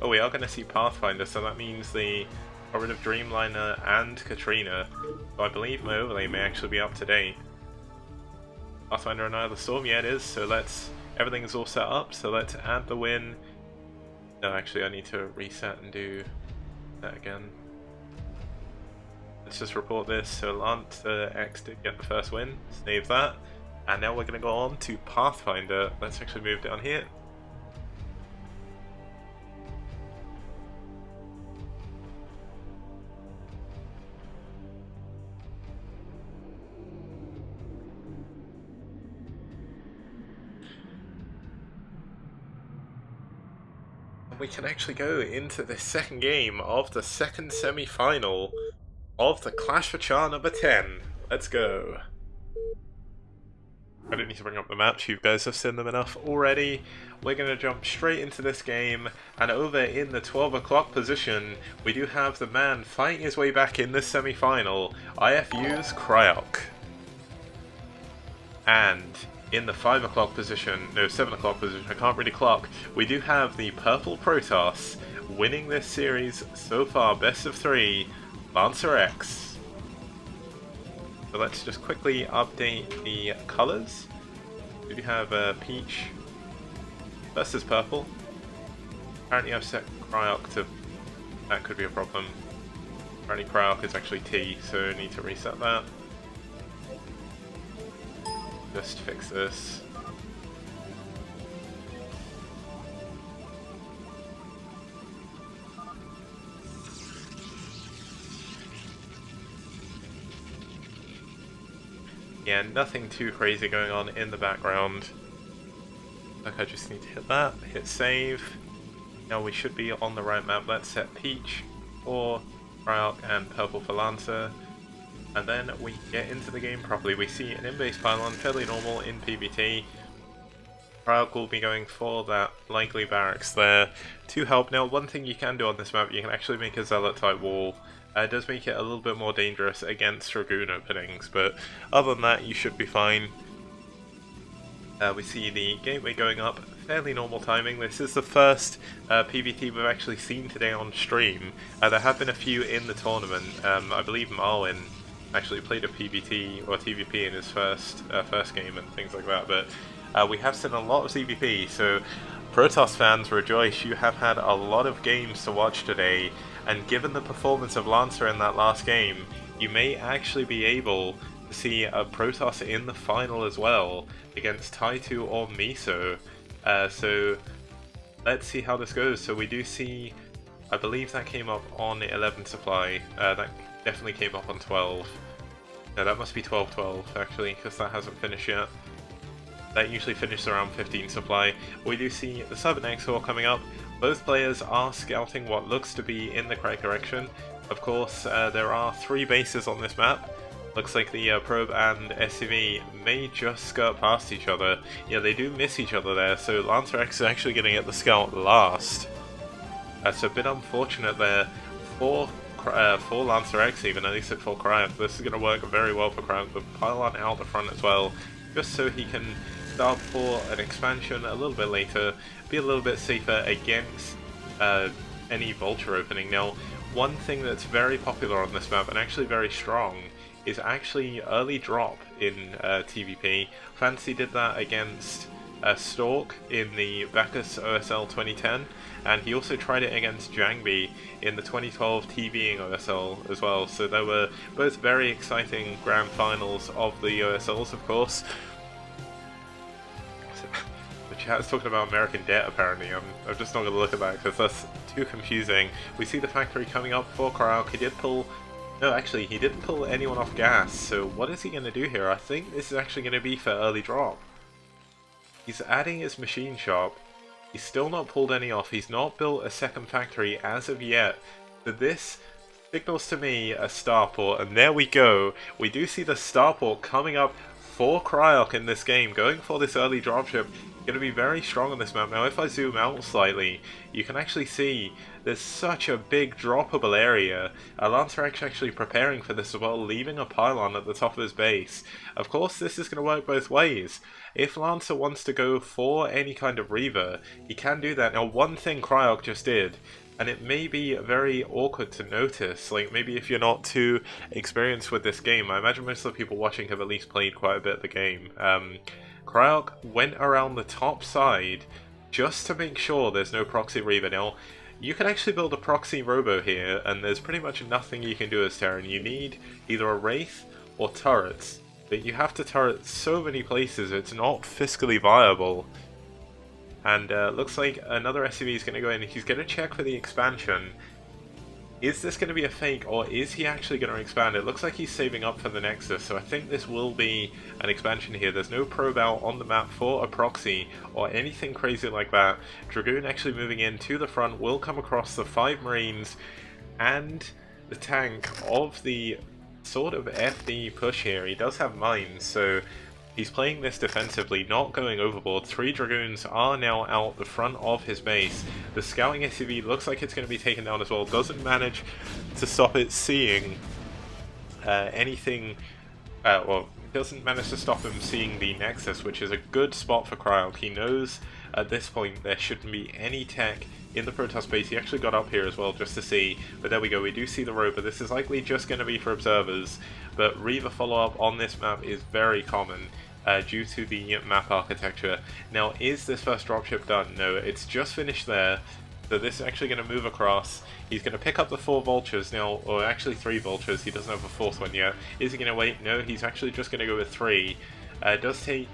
Oh, we are going to see Pathfinder, so that means they got rid of Dreamliner and Katrina. So I believe my overlay may actually be up to date. Pathfinder and Eye of the Storm, yeah it is, so let's... Everything is all set up, so let's add the win. No, actually I need to reset and do that again. Let's just report this, so Lancerx did get the first win, save that. And now we're going to go on to Pathfinder. Let's actually move down here. We can actually go into the second game of the second semi-final of the Clash for Char number 10. Let's go. I don't need to bring up the maps, you guys have seen them enough already. We're going to jump straight into this game, and over in the 12 o'clock position, we do have the man fighting his way back in this semi-final, IFU's Cryoc. And in the 5 o'clock position, no 7 o'clock position, I can't really clock, we do have the purple Protoss winning this series so far, best of 3, Lancerx. So let's just quickly update the colours. We do have peach versus purple. Apparently I've set Cryoc to... that could be a problem. Apparently Cryoc is actually T, so I need to reset that. Just fix this. Yeah, nothing too crazy going on in the background. Like I just need to hit that, hit save. Now we should be on the right map. Let's set peach for Cryoc and purple for Lancer. And then we get into the game properly. We see an in-base pylon, fairly normal in PvT. Cryoc will be going for that likely barracks there to help. Now one thing you can do on this map, you can actually make a zealot type wall. It does make it a little bit more dangerous against Dragoon openings, but other than that you should be fine. We see the gateway going up, fairly normal timing. This is the first PvT we've actually seen today on stream. There have been a few in the tournament. I believe Marwin actually played a PvT or TVP in his first game and things like that, but we have seen a lot of CVP, so Protoss fans rejoice, you have had a lot of games to watch today, and given the performance of Lancer in that last game, you may actually be able to see a Protoss in the final as well, against Taitu or Miso. So let's see how this goes. So we do see, I believe that came up on 11 supply, that definitely came up on 12. No, that must be 12-12 actually, because that hasn't finished yet. That usually finishes around 15 supply. We do see the Cybernex War coming up. Both players are scouting what looks to be in the correct direction. Of course, there are 3 bases on this map. Looks like the Probe and SCV may just skirt past each other. Yeah, they do miss each other there, so Lancerx is actually going to get the scout last. That's a bit unfortunate there for Lancerx even, at least for Cryoc. This is going to work very well for Cryoc, with Pylon out the front as well, just so he can start for an expansion a little bit later, be a little bit safer against any Vulture opening. Now, one thing that's very popular on this map, and actually very strong, is actually early drop in TVP. Fantasy did that against Stork in the Bacchus OSL 2010, and he also tried it against Jangbi in the 2012 TVing OSL as well, so they were both very exciting grand finals of the OSLs, of course. The chat's talking about American debt apparently. I'm just not going to look at that because that's too confusing. We see the factory coming up for Cryoc. He did pull... No, actually, he didn't pull anyone off gas, so what is he going to do here? I think this is actually going to be for early drop. He's adding his machine shop. He's still not pulled any off. He's not built a second factory as of yet. So this signals to me a starport, and there we go. We do see the starport coming up for Cryoc in this game. Going for this early dropship, going to be very strong on this map. Now if I zoom out slightly, you can actually see there's such a big droppable area. Lancerx actually preparing for this as well, leaving a pylon at the top of his base. Of course this is going to work both ways. If Lancer wants to go for any kind of Reaver, he can do that. Now one thing Cryoc just did, and it may be very awkward to notice, like maybe if you're not too experienced with this game, I imagine most of the people watching have at least played quite a bit of the game. Cryoc went around the top side just to make sure there's no proxy Reaver. Now, you can actually build a proxy Robo here, and there's pretty much nothing you can do as Terran. You need either a Wraith or turrets, but you have to turret so many places it's not fiscally viable. And looks like another SCV is going to go in. He's going to check for the expansion. Is this going to be a fake, or is he actually going to expand? It looks like he's saving up for the Nexus, so I think this will be an expansion here. There's no probe out on the map for a proxy or anything crazy like that. Dragoon actually moving in to the front will come across the 5 Marines and the tank of the sort of FD push here. He does have mines, so he's playing this defensively, not going overboard. 3 Dragoons are now out the front of his base. The scouting SCV looks like it's going to be taken down as well. Doesn't manage to stop it seeing anything. Well, doesn't manage to stop him seeing the Nexus, which is a good spot for Cryoc. He knows at this point there shouldn't be any tech in the Protoss base. He actually got up here as well just to see, but there we go, we do see the rover. This is likely just going to be for observers, but Reaver follow-up on this map is very common due to the map architecture. Now, is this first dropship done? No, it's just finished there, so this is actually going to move across. He's going to pick up the 4 vultures now, or actually 3 vultures. He doesn't have a 4th one yet. Is he going to wait? No, he's actually just going to go with 3. It does take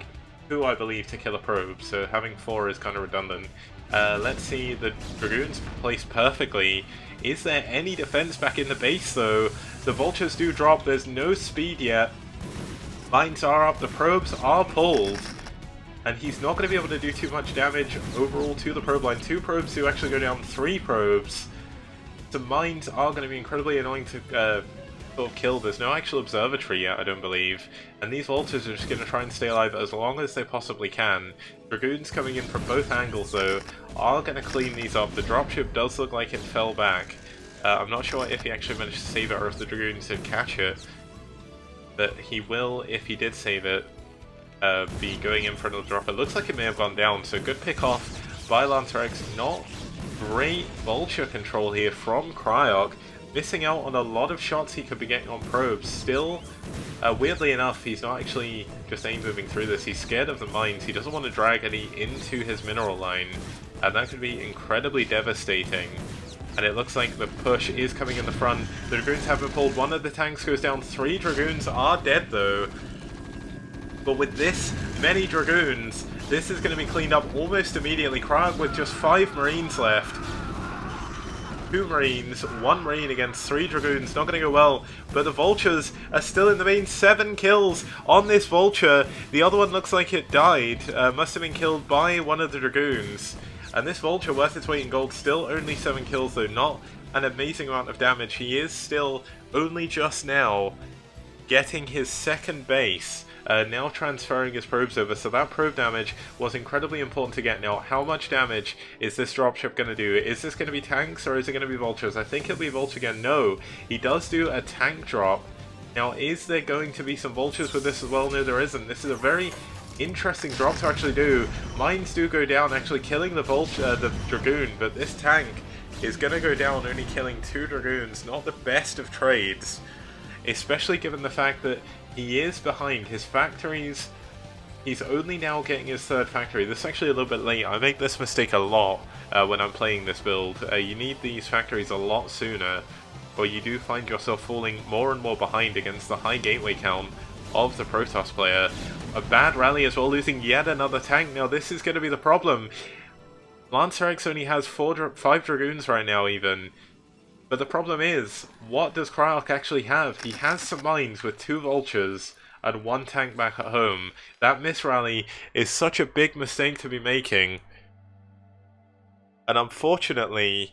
2, I believe, to kill a probe, so having 4 is kind of redundant. Let's see, the Dragoons placed perfectly. Is there any defense back in the base though? The vultures do drop, there's no speed yet. Mines are up, the probes are pulled, and he's not going to be able to do too much damage overall to the probe line. 2 probes do actually go down, 3 probes. The mines are going to be incredibly annoying to sort of kill. There's no actual observatory yet, I don't believe, and these vultures are just going to try and stay alive as long as they possibly can. Dragoons coming in from both angles though are going to clean these up. The dropship does look like it fell back. I'm not sure if he actually managed to save it or if the Dragoons did catch it, but he will, if he did save it, be going in for another drop. It looks like it may have gone down, so good pick off by Lancerx. Not great vulture control here from Cryoc. Missing out on a lot of shots he could be getting on probes. Still, weirdly enough, he's not actually just aim moving through this. He's scared of the mines. He doesn't want to drag any into his mineral line, and that could be incredibly devastating. And it looks like the push is coming in the front. The Dragoons have been pulled. 1 of the tanks goes down. 3 Dragoons are dead though. But with this many Dragoons, this is going to be cleaned up almost immediately. Cryoc with just 5 Marines left. 2 Marines, 1 Marine against 3 Dragoons, not going to go well, but the Vultures are still in the main. 7 kills on this Vulture. The other one looks like it died, must have been killed by one of the Dragoons. And this Vulture, worth its weight in gold, still only 7 kills though, not an amazing amount of damage. He is still only just now getting his 2nd base. Now transferring his probes over, so that probe damage was incredibly important to get. Now, how much damage is this dropship going to do? Is this going to be tanks or is it going to be vultures? I think it'll be vulture again. No, he does do a tank drop. Now, is there going to be some vultures with this as well? No, there isn't. This is a very interesting drop to actually do. Mines do go down, actually killing the vulture, the Dragoon, but this tank is going to go down, only killing 2 Dragoons. Not the best of trades, especially given the fact that he is behind his factories. He's only now getting his 3rd factory. This is actually a little bit late. I make this mistake a lot when I'm playing this build. You need these factories a lot sooner, or you do find yourself falling more and more behind against the high gateway count of the Protoss player. A bad rally as well, losing yet another tank. Now this is going to be the problem. Lancerx only has 5 Dragoons right now even. But the problem is, what does Cryoc actually have? He has some mines with 2 vultures and 1 tank back at home. That misrally is such a big mistake to be making. And unfortunately,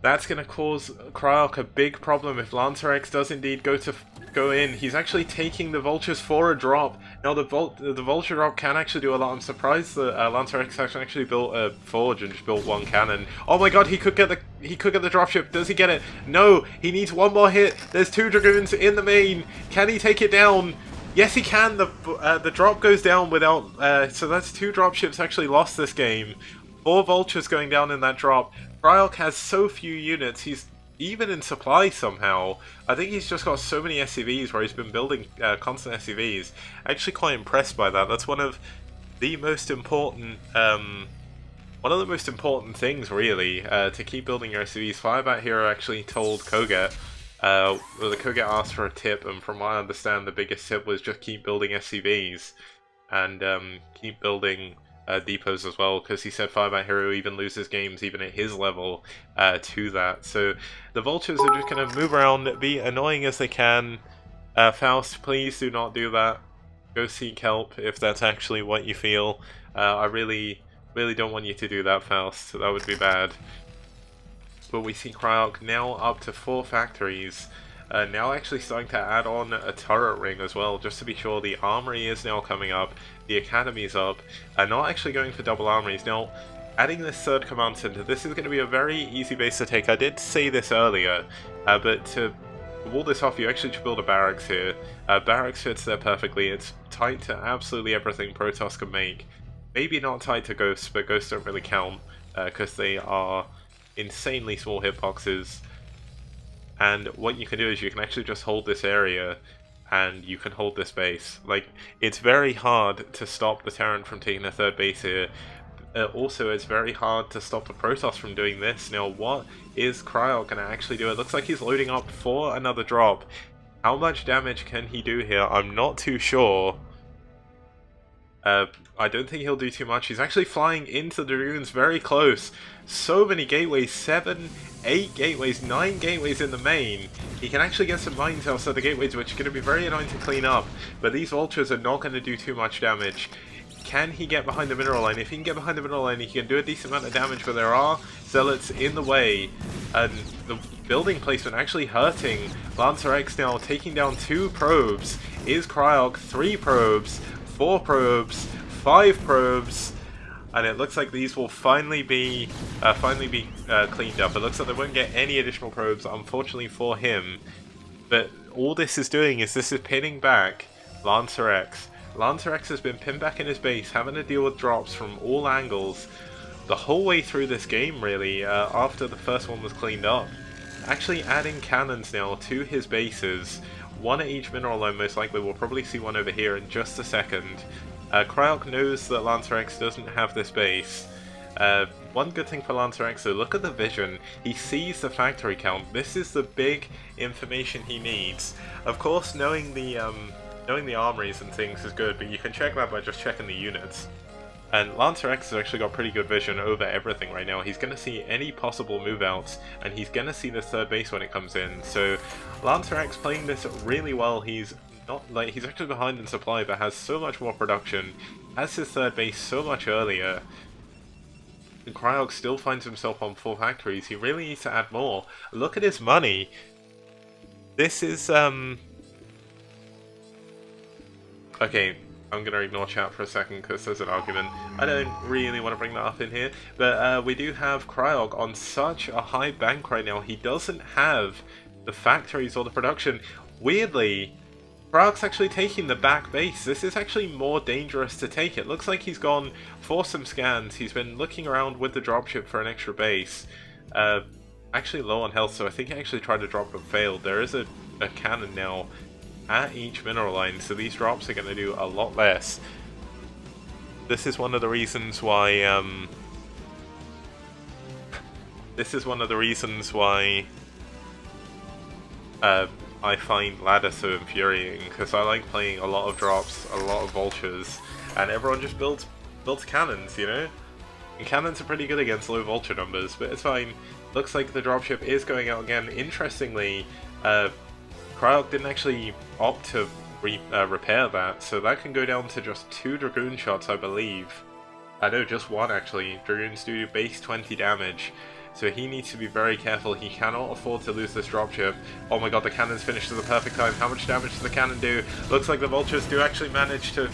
That's going to cause Cryoc a big problem if Lancerx does indeed go in. He's actually taking the vultures for a drop. Now the vulture drop can actually do a lot. I'm surprised that Lancerx actually built a forge and just built one cannon. Oh my god, he could get the dropship. Does he get it? No, he needs one more hit. There's 2 dragoons in the main. Can he take it down? Yes, he can. The drop goes down without. So that's 2 dropships actually lost this game. 4 vultures going down in that drop. Cryoc has so few units, he's even in supply somehow. I think he's just got so many SCVs where he's been building constant SCVs. Actually quite impressed by that. That's one of the most important things really, to keep building your SCVs. Firebat Hero actually told Koget, well, the Koget asked for a tip, and from what I understand the biggest tip was just keep building SCVs and keep building depots as well, because he said Firebat Hero even loses games even at his level to that. So the vultures are just going to move around, be annoying as they can. Faust, please do not do that. Go seek help if that's actually what you feel. I really don't want you to do that, Faust. That would be bad. But we see Cryoc now up to 4 factories. Now actually starting to add on a turret ring as well, just to be sure. The armory is now coming up, the academy's up, not actually going for double armories. Now, adding this 3rd command center, this is going to be a very easy base to take. I did say this earlier, but to wall this off, you actually should build a barracks here. Barracks fits there perfectly. It's tied to absolutely everything Protoss can make. Maybe not tied to Ghosts, but Ghosts don't really count, because they are insanely small hitboxes. And what you can do is you can actually just hold this area and you can hold this base. Like, it's very hard to stop the Terran from taking a 3rd base here. Also, it's very hard to stop the Protoss from doing this. Now, what is Cryoc going to actually do? It looks like he's loading up for another drop. How much damage can he do here? I'm not too sure. I don't think he'll do too much. He's actually flying into the Dragoons very close. So many gateways, 7, 8 gateways, 9 gateways in the main. He can actually get some mines outside the gateways, which are going to be very annoying to clean up. But these vultures are not going to do too much damage. Can he get behind the mineral line? If he can get behind the mineral line, he can do a decent amount of damage, but there are zealots in the way. And the building placement actually hurting. Lancerx now taking down 2 probes. Is Cryoc 3 probes? 4 probes, 5 probes, and it looks like these will finally be cleaned up. It looks like they won't get any additional probes, unfortunately for him. But all this is doing is pinning back Lancerx. Lancerx has been pinned back in his base, having to deal with drops from all angles the whole way through this game, really, after the first one was cleaned up. Actually adding cannons now to his bases. 1 at each mineral line, most likely. We'll probably see one over here in just a second. Cryoc knows that Lancerx doesn't have this base. One good thing for Lancerx, though, look at the vision. He sees the factory count. This is the big information he needs. Of course, knowing the armories and things is good, but you can check that by just checking the units. And Lancerx has actually got pretty good vision over everything right now. He's going to see any possible move outs, and he's going to see the 3rd base when it comes in. So Lancerx playing this really well. He's actually behind in supply, but has so much more production, has his 3rd base so much earlier. And Cryoc still finds himself on 4 factories. He really needs to add more. Look at his money. This is okay. I'm going to ignore chat for a second because there's an argument. I don't really want to bring that up in here, but we do have Cryoc on such a high bank right now. He doesn't have the factories or the production. Weirdly, Cryoc's actually taking the back base. This is actually more dangerous to take. It looks like he's gone for some scans. He's been looking around with the dropship for an extra base. Actually low on health, so I think he actually tried to drop but failed. There is a cannon now at each mineral line, so these drops are going to do a lot less. This is one of the reasons why I find ladder so infuriating, because I like playing a lot of drops, a lot of vultures, and everyone just builds cannons, you know? And cannons are pretty good against low vulture numbers, but it's fine. Looks like the dropship is going out again. Interestingly, Cryoc didn't actually opt to repair that, so that can go down to just 2 Dragoon shots, I believe. I know, just 1 actually. Dragoons do base 20 damage. so he needs to be very careful. He cannot afford to lose this dropship. Oh my god, the cannon's finished at the perfect time. How much damage does the cannon do? Looks like the vultures do actually manage to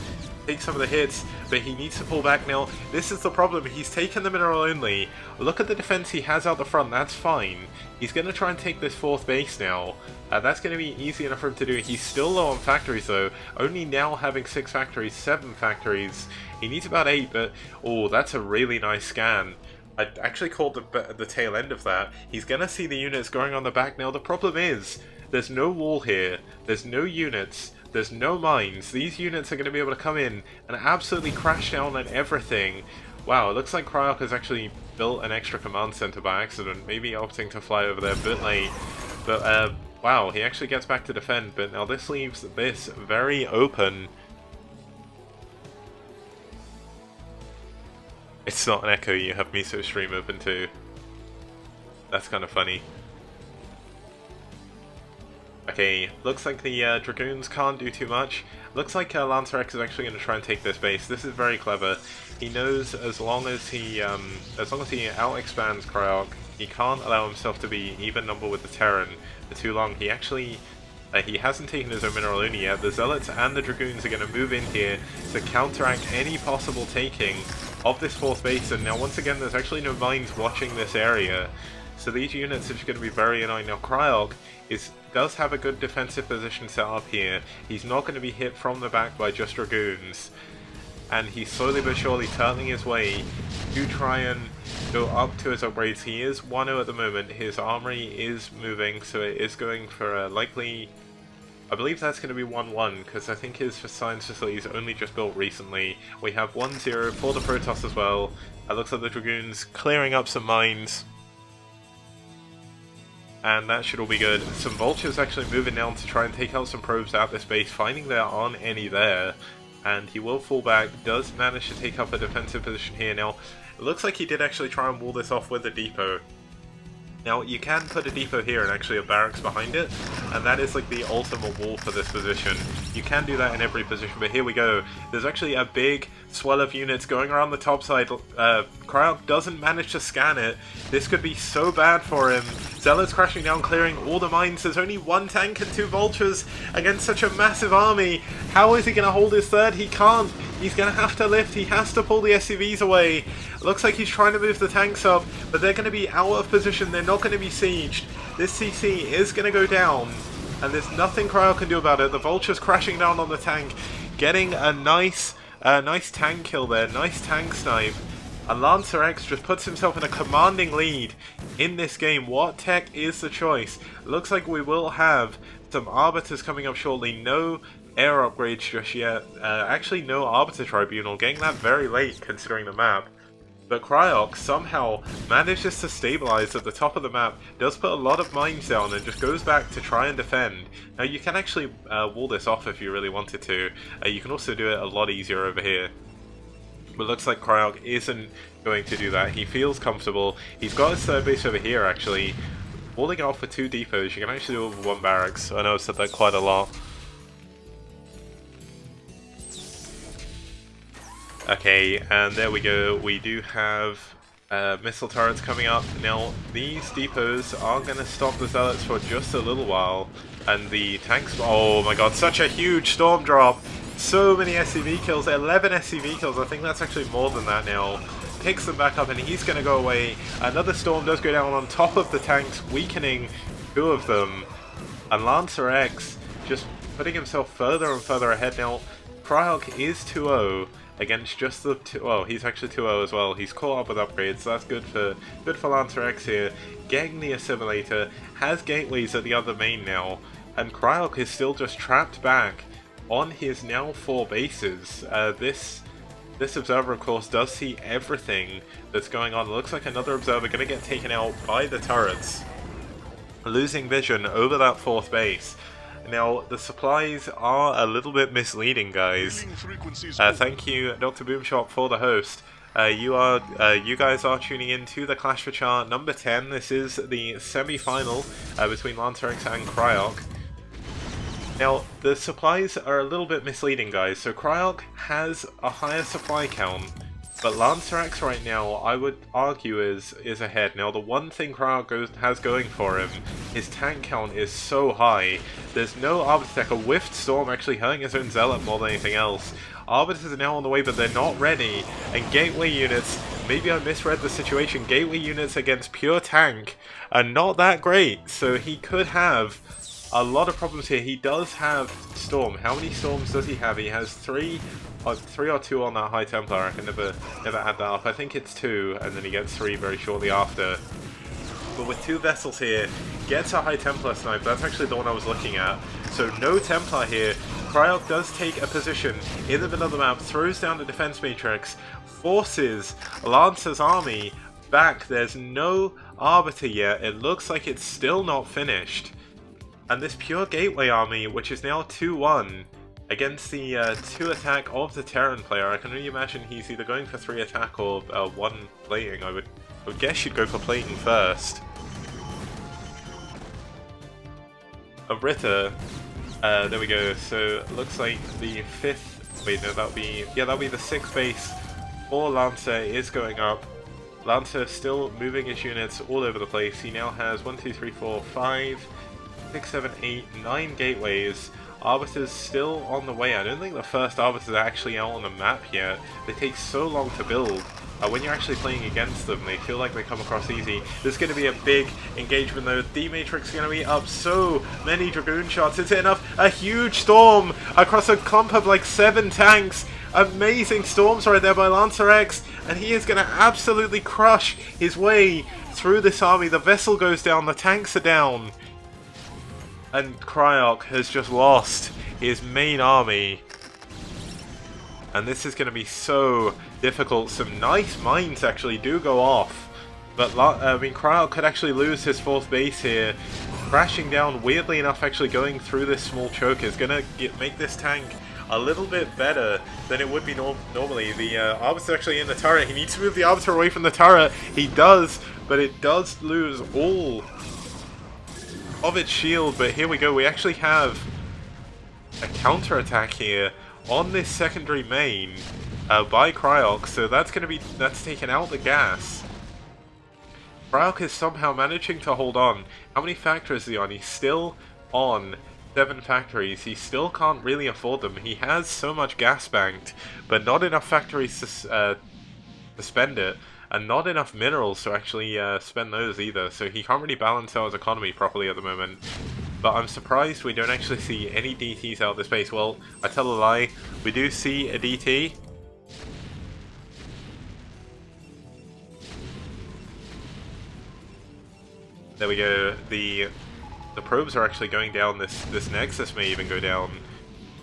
take some of the hits, but he needs to pull back now. This is the problem. He's taken the mineral only. Look at the defense he has out the front. That's fine. He's going to try and take this 4th base now. That's going to be easy enough for him to do. He's still low on factories though. Only now having 6 factories, 7 factories. He needs about 8, but oh, that's a really nice scan. I actually called the tail end of that. He's going to see the units going on the back now. The problem is, there's no wall here. There's no units. There's no mines. These units are going to be able to come in and absolutely crash down on everything. Wow, it looks like Cryoc has actually built an extra command center by accident, maybe opting to fly over there a bit late. But wow, he actually gets back to defend, but now this leaves this very open. It's not an echo, you have Miso stream open too. That's kind of funny. Okay, looks like the Dragoons can't do too much. Looks like Lancerx is actually going to try and take this base. This is very clever. He knows as long as he out-expands Cryoc, he can't allow himself to be even number with the Terran for too long. He actually, he hasn't taken his own mineral only yet. The Zealots and the Dragoons are going to move in here to counteract any possible taking of this 4th base. And now once again, there's actually no mines watching this area. So these units are just going to be very annoying. Now Cryoc does have a good defensive position set up here. He's not going to be hit from the back by just Dragoons. And he's slowly but surely turning his way to try and go up to his upgrades. He is 1-0 at the moment. His armory is moving, so it is going for a likely... I believe that's going to be 1-1, because I think his science facility is only just built recently. We have 1-0 for the Protoss as well. It looks like the Dragoons clearing up some mines. And that should all be good. Some vultures actually moving down to try and take out some probes out this base, finding there aren't any there. And he will fall back, does manage to take up a defensive position here. Now, it looks like he did actually try and wall this off with a depot. Now, you can put a depot here and actually a barracks behind it, and that is like the ultimate wall for this position. You can do that in every position, but here we go. There's actually a big swell of units going around the top side. Cryoc doesn't manage to scan it. This could be so bad for him. Zealots crashing down, clearing all the mines. There's only 1 tank and 2 vultures against such a massive army. How is he going to hold his third? He can't. He's going to have to lift. He has to pull the SCVs away. Looks like he's trying to move the tanks up, but they're going to be out of position. They're not going to be sieged. This CC is going to go down, and there's nothing Cryo can do about it. The vulture's crashing down on the tank, getting a nice tank kill there. Nice tank snipe. And Lancerx just puts himself in a commanding lead in this game. What tech is the choice? Looks like we will have some Arbiters coming up shortly. No air upgrades just yet. Actually, no Arbiter Tribunal. Getting that very late considering the map. But Cryoc somehow manages to stabilize at the top of the map, does put a lot of mines down and just goes back to try and defend. Now you can actually wall this off if you really wanted to. You can also do it a lot easier over here. But looks like Cryoc isn't going to do that. He feels comfortable. He's got his 3rd base over here actually. Walling it off with 2 depots, you can actually do it with 1 barracks. I know I've said that quite a lot. Okay, and there we go. We do have missile turrets coming up. Now, these depots are going to stop the Zealots for just a little while. And the tanks... Oh my god, such a huge storm drop! So many SCV kills, 11 SCV kills. I think that's actually more than that now. Picks them back up and he's going to go away. Another storm does go down on top of the tanks, weakening 2 of them. And Lancerx just putting himself further and further ahead now. Cryoc is 2-0 against just the 2. Well, he's actually 2-0 as well. He's caught up with upgrades, so that's good for Lancerx here. Getting the assimilator, has gateways at the other main now, and Cryoc is still just trapped back on his now 4 bases. This observer, of course, does see everything that's going on. It looks like another observer going to get taken out by the turrets, losing vision over that 4th base. Now, the supplies are a little bit misleading, guys. Thank you, Dr. Boomshop, for the host. You guys are tuning in to the Clash for Chart number 10. This is the semi-final between Lancerx and Cryoc. Now, the supplies are a little bit misleading, guys. So Cryoc has a higher supply count But Lancerx right now, I would argue, is ahead. Now, the one thing Cryoc has going for him, his tank count is so high. There's no Arbiter Tech. A Whiffed Storm actually hurting his own Zealot more than anything else. Arbiters are now on the way, but they're not ready. And Gateway units, maybe I misread the situation, Gateway units against pure tank are not that great. So he could have a lot of problems here. He does have Storm. How many Storms does he have? He has 3 or 2 on that High Templar. I can never add that up. I think it's 2, and then he gets 3 very shortly after. But with 2 vessels here, gets a High Templar snipe. That's actually the one I was looking at. So no Templar here. Cryoc does take a position in the middle of the map, throws down the defense matrix, forces Lancer's army back. There's no Arbiter yet. It looks like it's still not finished. And this pure Gateway army, which is now 2-1, against the 2 attack of the Terran player, I can only imagine he's either going for 3 attack or 1 plating. I would guess you'd go for plating first. A Ritter, there we go. So looks like the 5th. Wait, no, that'll be the 6th base for Lancer is going up. Lancer still moving his units all over the place. He now has 1, 2, 3, 4, 5. 6, 7, 8, 9 gateways. Arbiters still on the way. I don't think the first Arbiters are actually out on the map yet. They take so long to build. When you're actually playing against them, they feel like they come across easy. There's going to be a big engagement though. D-Matrix is going to be up so many Dragoon shots. Is it enough? A huge storm across a clump of like 7 tanks. Amazing storms right there by Lancerx. And he is going to absolutely crush his way through this army. The vessel goes down. The tanks are down. And Cryoc has just lost his main army. And this is going to be so difficult. Some nice mines actually do go off. But Cryoc could actually lose his 4th base here. Crashing down, weirdly enough, actually going through this small choke is going to make this tank a little bit better than it would be normally. The Arbiter's actually in the turret. He needs to move the Arbiter away from the turret. He does, but it does lose all of its shield. But here we go, we actually have a counter-attack here on this secondary main by Cryoc, so that's taken out the gas. Cryoc is somehow managing to hold on. How many factories is he on? He's still on 7 factories. He still can't really afford them. He has so much gas banked, but not enough factories to spend it. And not enough minerals to actually spend those either, so he can't really balance out his economy properly at the moment. But I'm surprised we don't actually see any DTs out of this base. Well, I tell a lie, we do see a DT. There we go, the probes are actually going down, this Nexus may even go down.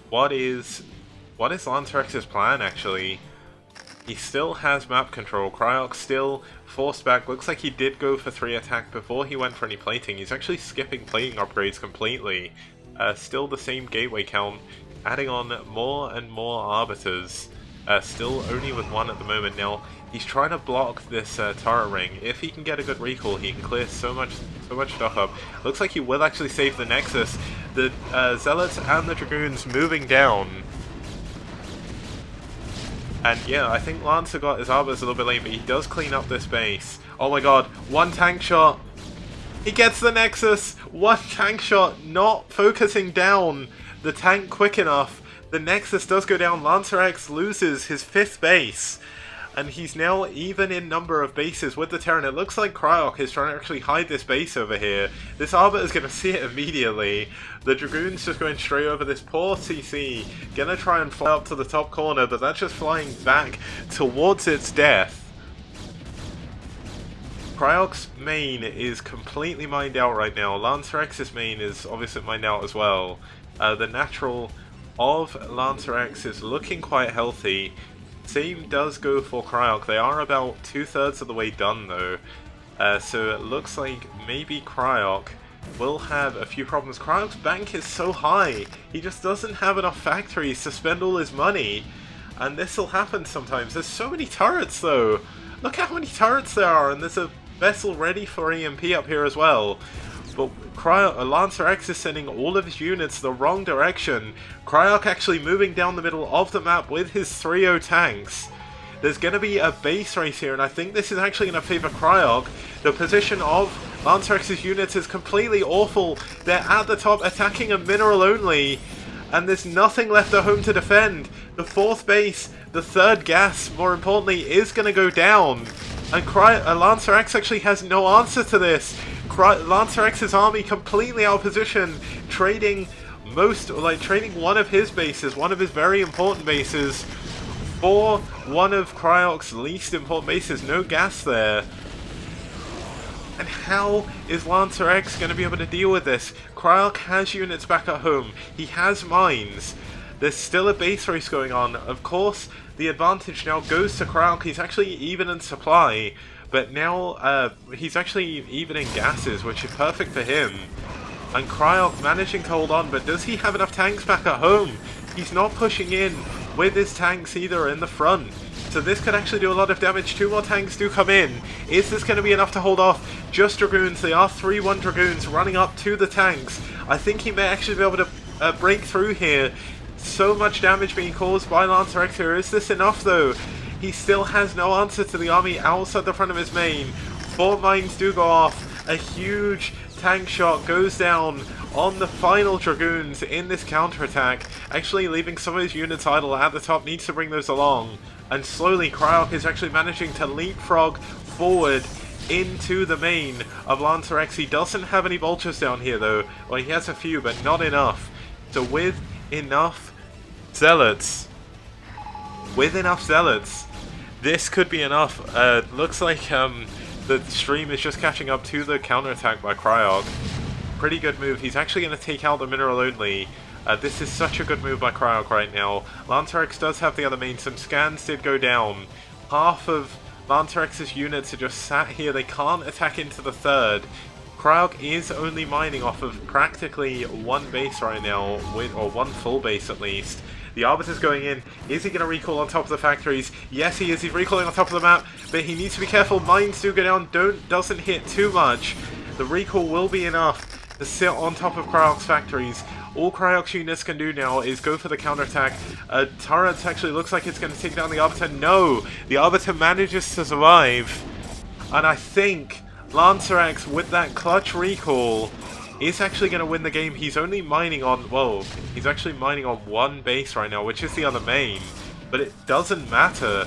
What is Lancerx's plan actually? He still has map control. Cryoc still forced back. Looks like he did go for 3 attack before he went for any plating. He's actually skipping plating upgrades completely. Still the same gateway count. Adding on more and more Arbiters. Still only with 1 at the moment. Now, he's trying to block this turret ring. If he can get a good recall, he can clear so much stuff up. Looks like he will actually save the Nexus. The Zealots and the Dragoons moving down. And yeah, I think Lancer got his Arbiters a little bit late, but he does clean up this base. Oh my god, 1 tank shot! He gets the Nexus! 1 tank shot, not focusing down the tank quick enough. The Nexus does go down. Lancerx loses his 5th base. And he's now even in number of bases with the Terran. It looks like Cryoc is trying to actually hide this base over here. This Arbiter is going to see it immediately. The Dragoon's just going straight over this poor CC. Gonna try and fly up to the top corner, but that's just flying back towards its death. Cryoc's main is completely mined out right now. Lancerx's main is obviously mined out as well. The natural of Lancerx is looking quite healthy. Same does go for Cryoc. They are about 2/3 of the way done though. So it looks like maybe Cryoc will have a few problems. Cryoc's bank is so high. He just doesn't have enough factories to spend all his money. And this will happen sometimes. There's so many turrets though. Look how many turrets there are, and there's a vessel ready for EMP up here as well. But Lancerx is sending all of his units the wrong direction. Cryoc actually moving down the middle of the map with his 3-0 tanks. There's going to be a base race here, and I think this is actually going to favor Cryoc. The position of Lancerx's units is completely awful. They're at the top attacking a mineral only, and there's nothing left at home to defend. The 4th base, the 3rd gas, more importantly, is going to go down. And Lancerx actually has no answer to this. Lancerx's army completely out of position, trading one of his bases, one of his very important bases, for one of Cryoc's least important bases. No gas there. And how is Lancerx going to be able to deal with this? Cryoc has units back at home. He has mines. There's still a base race going on. Of course, the advantage now goes to Cryoc. He's actually even in supply, but now he's actually even in gases, which is perfect for him. And Cryoc managing to hold on, but does he have enough tanks back at home? He's not pushing in with his tanks either in the front. So this could actually do a lot of damage. 2 more tanks do come in. Is this going to be enough to hold off just Dragoons? They are 3-1 Dragoons running up to the tanks. I think he may actually be able to break through here. So much damage being caused by Lancerx here. Is this enough though? He still has no answer to the army outside the front of his main. 4 mines do go off. A huge tank shot goes down on the final Dragoons in this counterattack. Actually leaving some of his units idle at the top. Needs to bring those along. And slowly Cryoc is actually managing to leapfrog forward into the main of Lancerx. He doesn't have any vultures down here though. Well, he has a few, but not enough. So with enough zealots, this could be enough. Looks like the stream is just catching up to the counterattack by Cryoc. Pretty good move. He's actually going to take out the mineral only. This is such a good move by Cryoc right now. Lancerx does have the other main. Some scans did go down. Half of Lancerx's units are just sat here. They can't attack into the 3rd. Cryoc is only mining off of practically 1 base right now, or 1 full base at least. The Arbiter's going in. Is he going to recall on top of the factories? Yes, he is. He's recalling on top of the map, but he needs to be careful. Mines do go down. Doesn't hit too much. The recall will be enough to sit on top of Cryoc's factories. All Cryoc's units can do now is go for the counterattack. Turret actually looks like it's going to take down the Arbiter. No! The Arbiter manages to survive. And I think Lancerx, with that clutch recall, is actually going to win the game. He's only mining on, well, he's actually mining on 1 base right now, which is the other main. But it doesn't matter.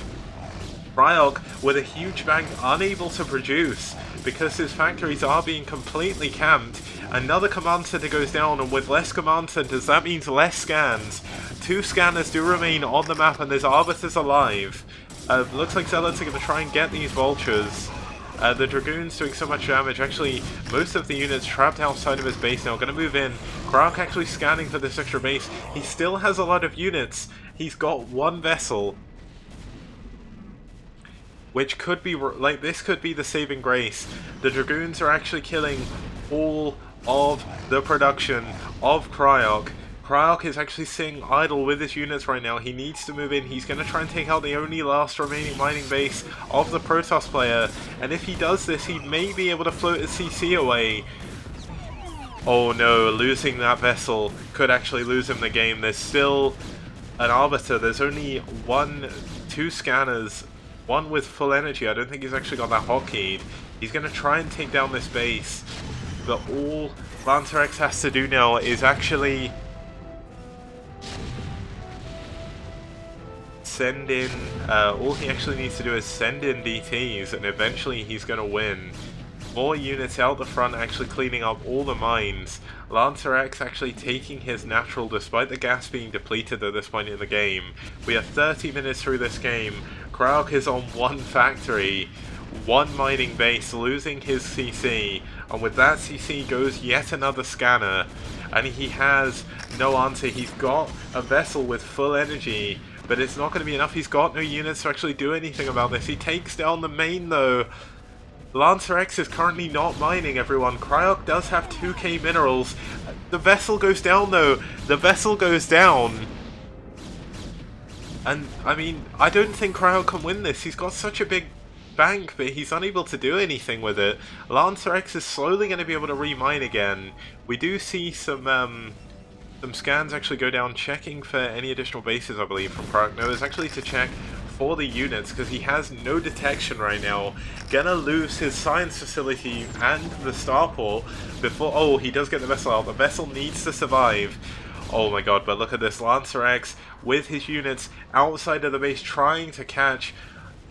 Cryoc, with a huge bank, unable to produce because his factories are being completely camped. Another command center goes down, and with less command centers, that means less scans. 2 scanners do remain on the map, and there's Arbiters alive. Looks like Zealots are going to try and get these vultures. The Dragoons doing so much damage. Actually, most of the units trapped outside of his base now. Going to move in. Cryoc actually scanning for this extra base. He still has a lot of units. He's got 1 vessel, which could be, like, this could be the saving grace. The Dragoons are actually killing all of the production of Cryoc. Cryoc is actually sitting idle with his units right now. He needs to move in. He's going to try and take out the only last remaining mining base of the Protoss player. And if he does this, he may be able to float his CC away. Oh no, losing that vessel could actually lose him the game. There's still an Arbiter. There's only 2 scanners. 1 with full energy. I don't think he's actually got that hotkeyed. He's going to try and take down this base. But all Lancerx has to do now is actually send in, all he actually needs to do is send in DTs, and eventually he's going to win. More units out the front actually cleaning up all the mines. Lancerx actually taking his natural despite the gas being depleted at this point in the game. We are 30 minutes through this game. Cryoc is on 1 factory, 1 mining base, losing his CC, and with that CC goes yet another scanner, and he has no answer. He's got a vessel with full energy, but it's not going to be enough. He's got no units to actually do anything about this. He takes down the main though. Lancerx is currently not mining, everyone. Cryoc does have 2k minerals. The vessel goes down though. The vessel goes down. And, I mean, I don't think Cryoc can win this. He's got such a big bank, but he's unable to do anything with it. Lancerx is slowly going to be able to remine again. We do see some scans actually go down, checking for any additional bases, I believe, from Cryoc. No, it's actually to check for the units because he has no detection right now. Gonna lose his science facility and the starport before... Oh, he does get the vessel out. The vessel needs to survive. Oh my god, but look at this. Lancerx with his units outside of the base trying to catch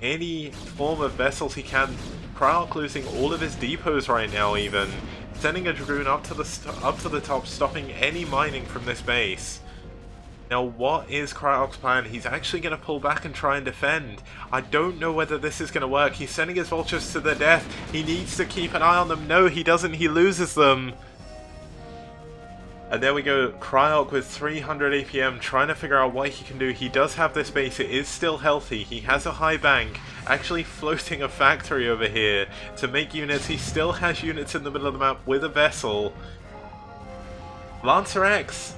any form of vessels he can. Cryoc losing all of his depots right now even. Sending a Dragoon up to the top, stopping any mining from this base. Now what is Cryoc's plan? He's actually going to pull back and try and defend. I don't know whether this is going to work. He's sending his vultures to their death. He needs to keep an eye on them. No, he doesn't. He loses them. And there we go, Cryoc with 300 APM trying to figure out what he can do. He does have this base, it is still healthy, he has a high bank, actually floating a factory over here to make units. He still has units in the middle of the map with a vessel. Lancerx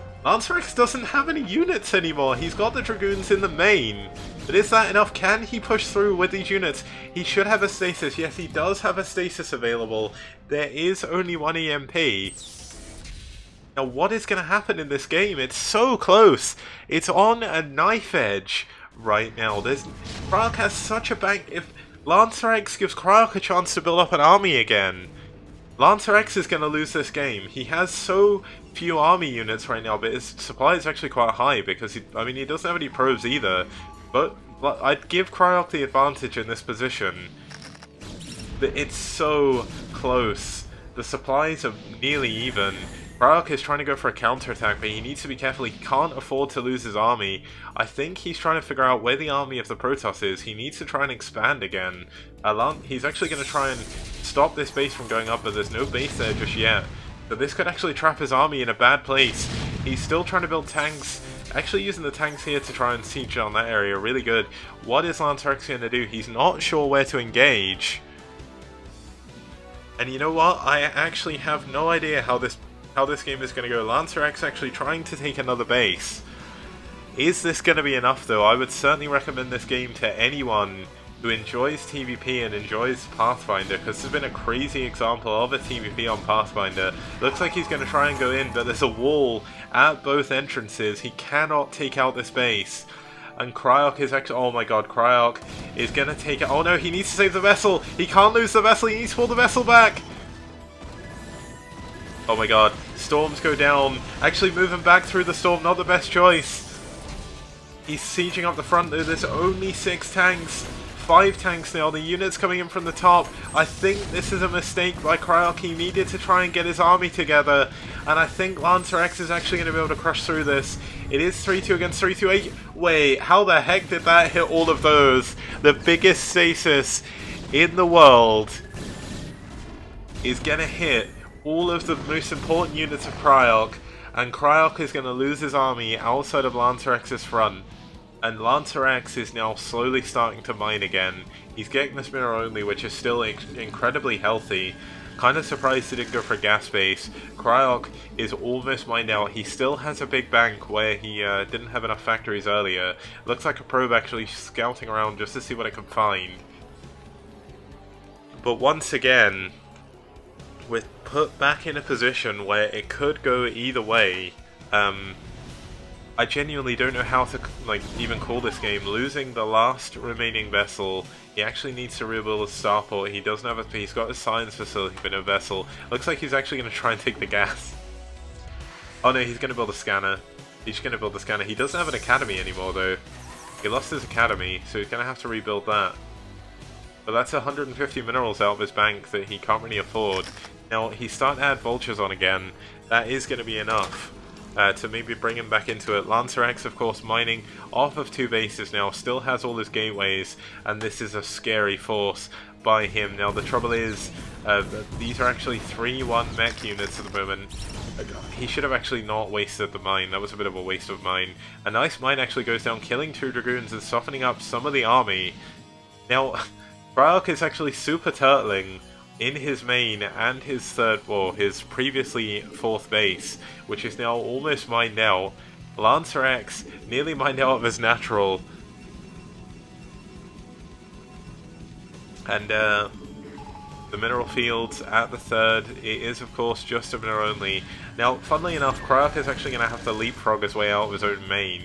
doesn't have any units anymore, he's got the Dragoons in the main. But is that enough? Can he push through with these units? He should have a stasis, yes he does have a stasis available. There is only one EMP. Now what is going to happen in this game? It's so close! It's on a knife edge right now. Cryoc has such a bank. If Lancerx gives Cryoc a chance to build up an army again, Lancerx is going to lose this game. He has so few army units right now, but his supply is actually quite high because, he doesn't have any probes either. But I'd give Cryoc the advantage in this position. But it's so close. The supplies are nearly even. Cryoc is trying to go for a counterattack, but he needs to be careful. He can't afford to lose his army. I think he's trying to figure out where the army of the Protoss is. He needs to try and expand again. He's actually going to try and stop this base from going up, but there's no base there just yet. So this could actually trap his army in a bad place. He's still trying to build tanks. Actually using the tanks here to try and siege on that area. Really good. What is Lancerx going to do? He's not sure where to engage. And you know what? I actually have no idea how this game is going to go. Lancerx actually trying to take another base. Is this going to be enough though? I would certainly recommend this game to anyone who enjoys TVP and enjoys Pathfinder, because this has been a crazy example of a TVP on Pathfinder. Looks like he's going to try and go in, but there's a wall at both entrances. He cannot take out this base. And Cryoc is actually... Oh my god, Cryoc is going to take it. Oh no, he needs to save the vessel. He can't lose the vessel. He needs to pull the vessel back. Oh my god, storms go down. Actually moving back through the storm, not the best choice. He's sieging up the front though, there's only 6 tanks. 5 tanks now, the units coming in from the top. I think this is a mistake by Cryoc. He needed to try and get his army together. And I think Lancerx is actually going to be able to crush through this. It is 3-2 against 3-2-8. Wait, how the heck did that hit all of those? The biggest stasis in the world is going to hit all of the most important units of Cryoc, and Cryoc is going to lose his army outside of Lancerx's front. And Lancerx is now slowly starting to mine again. He's getting this mineral only, which is still incredibly healthy. Kind of surprised he didn't go for a gas base. Cryoc is almost mined out. He still has a big bank where he didn't have enough factories earlier. Looks like a probe actually scouting around just to see what it can find. But once again, we're put back in a position where it could go either way. I genuinely don't know how to even call this game. Losing the last remaining vessel, he actually needs to rebuild his starport. He doesn't have he's got a science facility but no vessel. Looks like he's actually going to try and take the gas. Oh no, he's going to build a scanner. He's going to build the scanner. He doesn't have an academy anymore though. He lost his academy, so he's going to have to rebuild that. But that's 150 minerals out of his bank that he can't really afford. Now, he's starting to add vultures on again. That is going to be enough to maybe bring him back into it. Lancerx, of course, mining off of 2 bases now, still has all his gateways, and this is a scary force by him. Now, the trouble is, these are actually 3-1 mech units at the moment. He should have actually not wasted the mine. That was a bit of a waste of mine. A nice mine actually goes down, killing 2 Dragoons and softening up some of the army. Now, Cryoc is actually super turtling in his main and his his previously 4th base, which is now almost mined out. Lancerx nearly mined out of his natural. And the mineral fields at the 3rd, it is of course just a mineral only. Now, funnily enough, Cryoc is actually going to have to leapfrog his way out of his own main.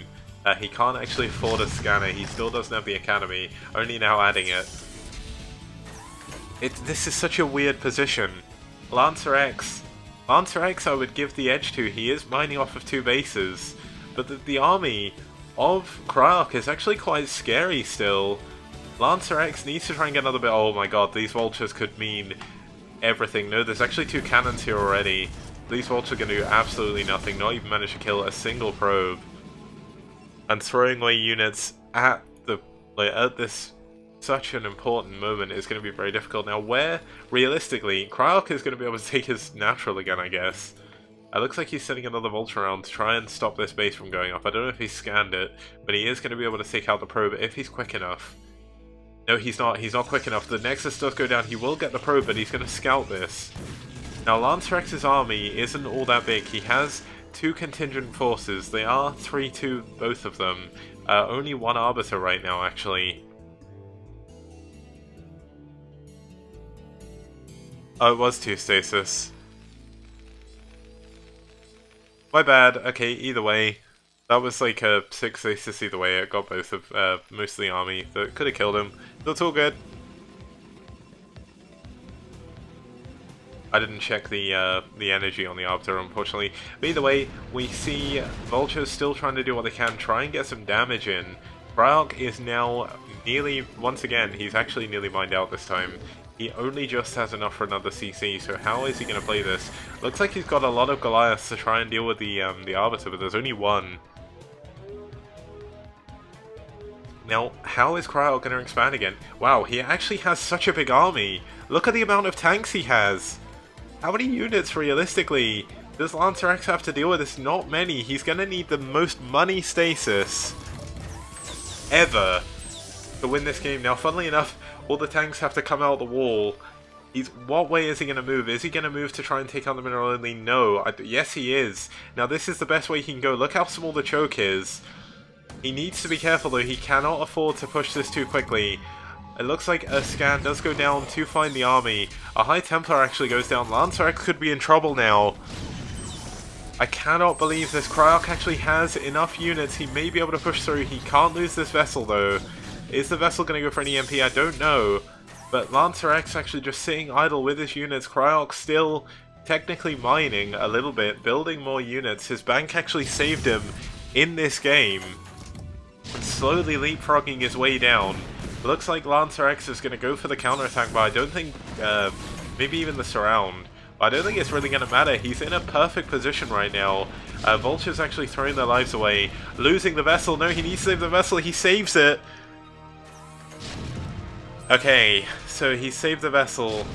He can't actually afford a scanner. He still doesn't have the academy, only now adding it. This is such a weird position. Lancerx I would give the edge to. He is mining off of 2 bases, but the army of Cryoc is actually quite scary still. Lancerx needs to try and get another bit. Oh my god, these vultures could mean everything. No, there's actually 2 cannons here already. These vultures are going to do absolutely nothing, not even manage to kill a single probe. And throwing away units at this such an important moment is going to be very difficult. Now, where, realistically, Cryoc is going to be able to take his natural again, I guess. It looks like he's sending another vulture around to try and stop this base from going up. I don't know if he's scanned it, but he is going to be able to take out the probe if he's quick enough. No, he's not. He's not quick enough. The Nexus does go down. He will get the probe, but he's going to scout this. Now, Lancerx's army isn't all that big. He has 2 contingent forces. They are 3-2, both of them. Only 1 Arbiter right now, actually. Oh, it was 2 Stasis. My bad. Okay, either way. That was like a 6 Stasis either way. It got both of most of the army. That could have killed him. That's all good. I didn't check the energy on the Arbiter, unfortunately. But either way, we see Vultures still trying to do what they can, try and get some damage in. Cryoc is now nearly, once again, he's actually nearly mined out this time. He only just has enough for another CC, so how is he going to play this? Looks like he's got a lot of Goliaths to try and deal with the Arbiter, but there's only 1. Now, how is Cryoc going to expand again? Wow, he actually has such a big army! Look at the amount of tanks he has! How many units, realistically, does Lancerx have to deal with? It's not many. He's going to need the most money stasis ever to win this game. Now, funnily enough, all the tanks have to come out the wall. What way is he going to move? Is he going to move to try and take on the mineral only? No. Yes, he is. Now, this is the best way he can go. Look how small the choke is. He needs to be careful, though. He cannot afford to push this too quickly. It looks like a scan does go down to find the army. A High Templar actually goes down. Lancerx could be in trouble now. I cannot believe this. Cryoc actually has enough units. He may be able to push through. He can't lose this vessel, though. Is the vessel going to go for an EMP? I don't know. But Lancerx actually just sitting idle with his units. Cryoc still technically mining a little bit, building more units. His bank actually saved him in this game. And slowly leapfrogging his way down. Looks like Lancerx is going to go for the counterattack, but I don't think, maybe even the surround. But I don't think it's really going to matter. He's in a perfect position right now. Vulture's actually throwing their lives away. Losing the vessel. No, he needs to save the vessel. He saves it. Okay, so he saved the vessel,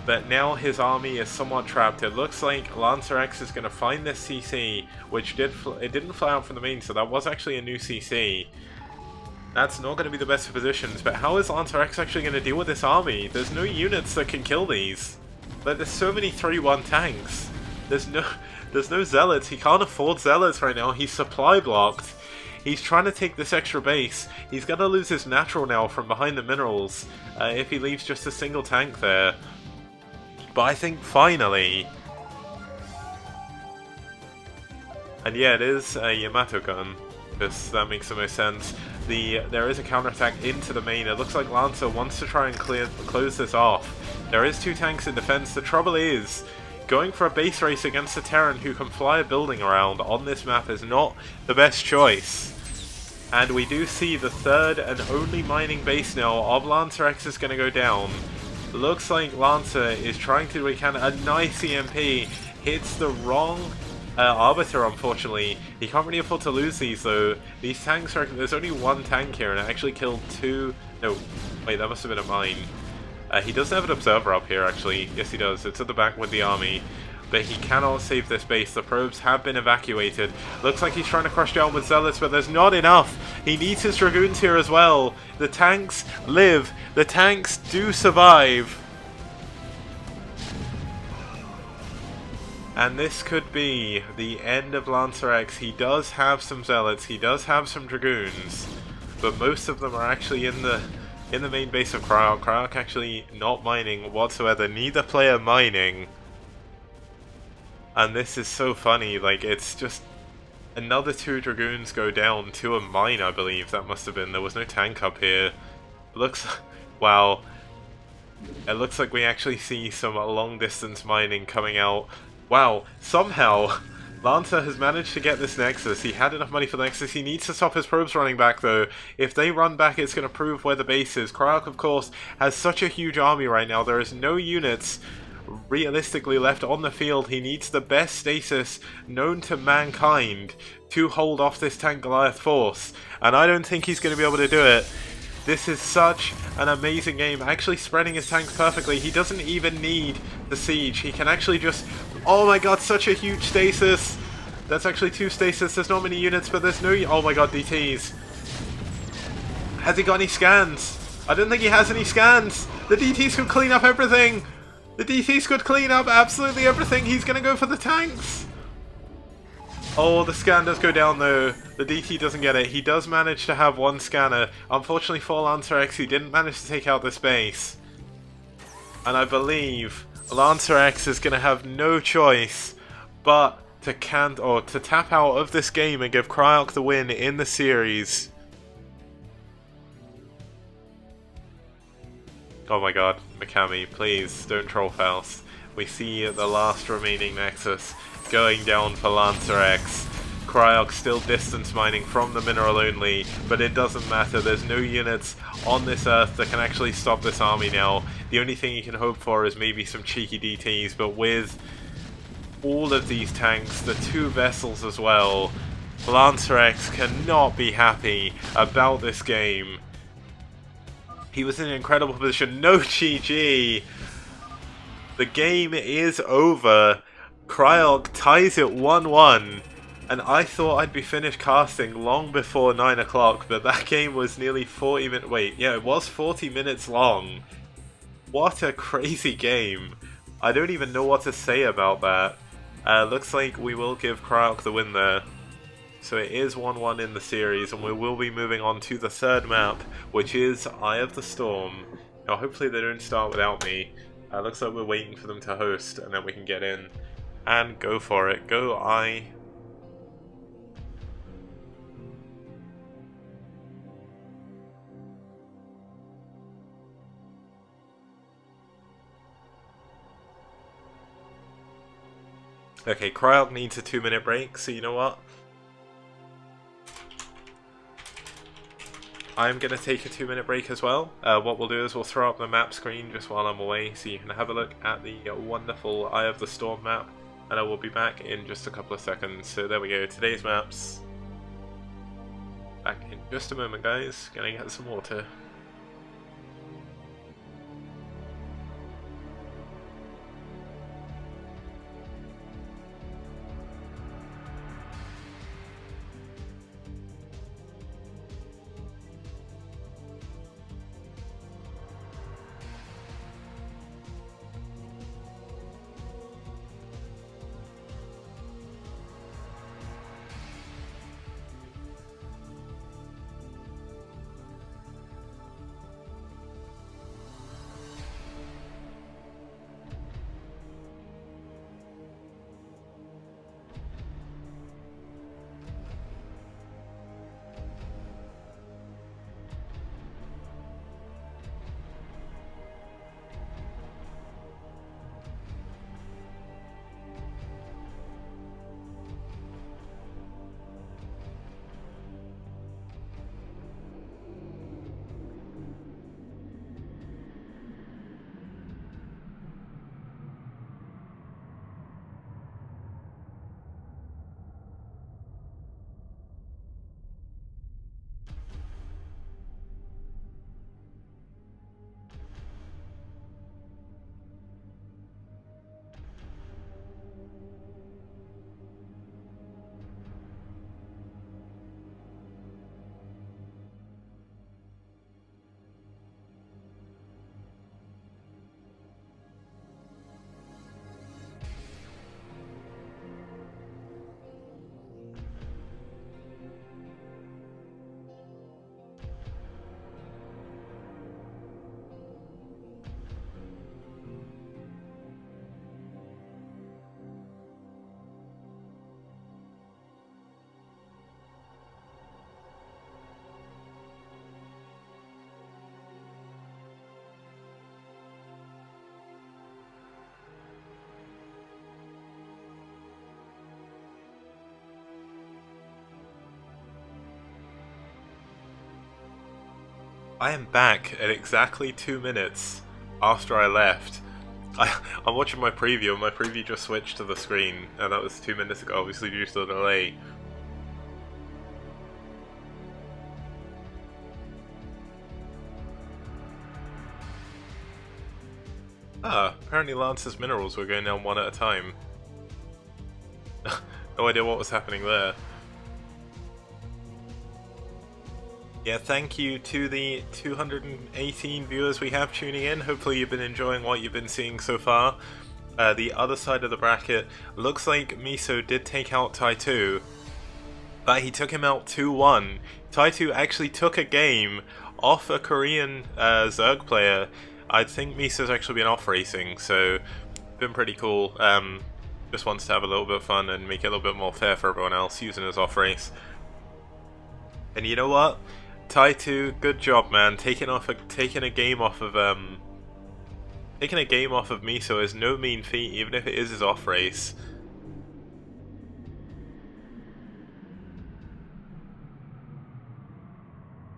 but now his army is somewhat trapped. It looks like Lancerx is going to find this CC, which it didn't fly out from the main, so that was actually a new CC. That's not going to be the best of positions, but how is Lancerx actually going to deal with this army? There's no units that can kill these. Like, there's so many 3-1 tanks. There's no zealots. He can't afford zealots right now. He's supply blocked. He's trying to take this extra base. He's going to lose his natural now from behind the minerals if he leaves just a single tank there. But I think finally... And yeah, it is a Yamato gun. That makes the most sense. There is a counterattack into the main. It looks like Lancer wants to try and close this off. There is 2 tanks in defense. The trouble is, going for a base race against a Terran who can fly a building around on this map is not the best choice. And we do see the 3rd and only mining base now of Lancerx is going to go down. Looks like Lancer is trying to do what he can. A nice EMP hits the wrong Arbiter, unfortunately. He can't really afford to lose these, though. These tanks are... There's only 1 tank here, and it actually killed 2... No, wait, that must have been a mine. He does have an observer up here, actually. Yes, he does. It's at the back with the army. But he cannot save this base. The probes have been evacuated. Looks like he's trying to crush down with zealots, but there's not enough. He needs his dragoons here as well. The tanks live. The tanks do survive. And this could be the end of Lancerx. He does have some zealots. He does have some dragoons. But most of them are actually in the main base of Cryoc. Cryoc actually not mining whatsoever. Neither player mining. And this is so funny, like, it's just... Another 2 Dragoons go down to a mine, I believe. That must have been. There was no tank up here. It looks... wow. It looks like we actually see some long-distance mining coming out. Wow. Somehow, Lancer has managed to get this Nexus. He had enough money for the Nexus. He needs to stop his probes running back, though. If they run back, it's going to prove where the base is. Cryoc, of course, has such a huge army right now. There is no units realistically left on the field. He needs the best stasis known to mankind to hold off this tank Goliath force, and I don't think he's going to be able to do it. This is such an amazing game, actually spreading his tanks perfectly. He doesn't even need the siege. He can actually just... oh my god, such a huge stasis. That's actually 2 stasis. There's not many units, but there's no... oh my god, DTs. Has he got any scans? I don't think he has any scans. The DTs could clean up everything. The DTs could clean up absolutely everything. He's going to go for the tanks. Oh, the scan does go down though. The DT doesn't get it. He does manage to have 1 scanner. Unfortunately for Lancerx, he didn't manage to take out this base. And I believe Lancerx is going to have no choice but to tap out of this game and give Cryoc the win in the series. Oh my god, Mikami, please don't troll Faust. We see the last remaining Nexus going down for Lancerx. Cryoc still distance mining from the mineral only, but it doesn't matter. There's no units on this earth that can actually stop this army now. The only thing you can hope for is maybe some cheeky DTs, but with all of these tanks, the 2 vessels as well, Lancerx cannot be happy about this game. He was in an incredible position. No GG! The game is over. Cryoc ties it 1-1. And I thought I'd be finished casting long before 9 o'clock, but that game was nearly 40 minutes... wait, yeah, it was 40 minutes long. What a crazy game. I don't even know what to say about that. Looks like we will give Cryoc the win there. So it is 1-1 in the series, and we will be moving on to the 3rd map, which is Eye of the Storm. Now hopefully they don't start without me. Looks like we're waiting for them to host, and then we can get in and go for it. Go Eye. Okay, Cryoc needs a 2-minute break, so you know what? I'm going to take a 2-minute break as well. What we'll do is we'll throw up the map screen just while I'm away, so you can have a look at the wonderful Eye of the Storm map, and I will be back in just a couple of seconds. So there we go, today's maps. Back in just a moment, guys. Gonna get some water. I am back at exactly 2 minutes after I left. I'm watching my preview, and my preview just switched to the screen, and that was 2 minutes ago, obviously due to the delay. Ah, apparently Lancer's minerals were going down one at a time. No idea what was happening there. Yeah, thank you to the 218 viewers we have tuning in. Hopefully you've been enjoying what you've been seeing so far. The other side of the bracket, looks like Miso did take out Tai2, but he took him out 2-1. Tai2 actually took a game off a Korean Zerg player. I think Miso's actually been off racing, so been pretty cool. Just wants to have a little bit of fun and make it a little bit more fair for everyone else using his off race. And you know what? Tai2, good job, man. Taking a game off of Miso is no mean feat, even if it is his off race.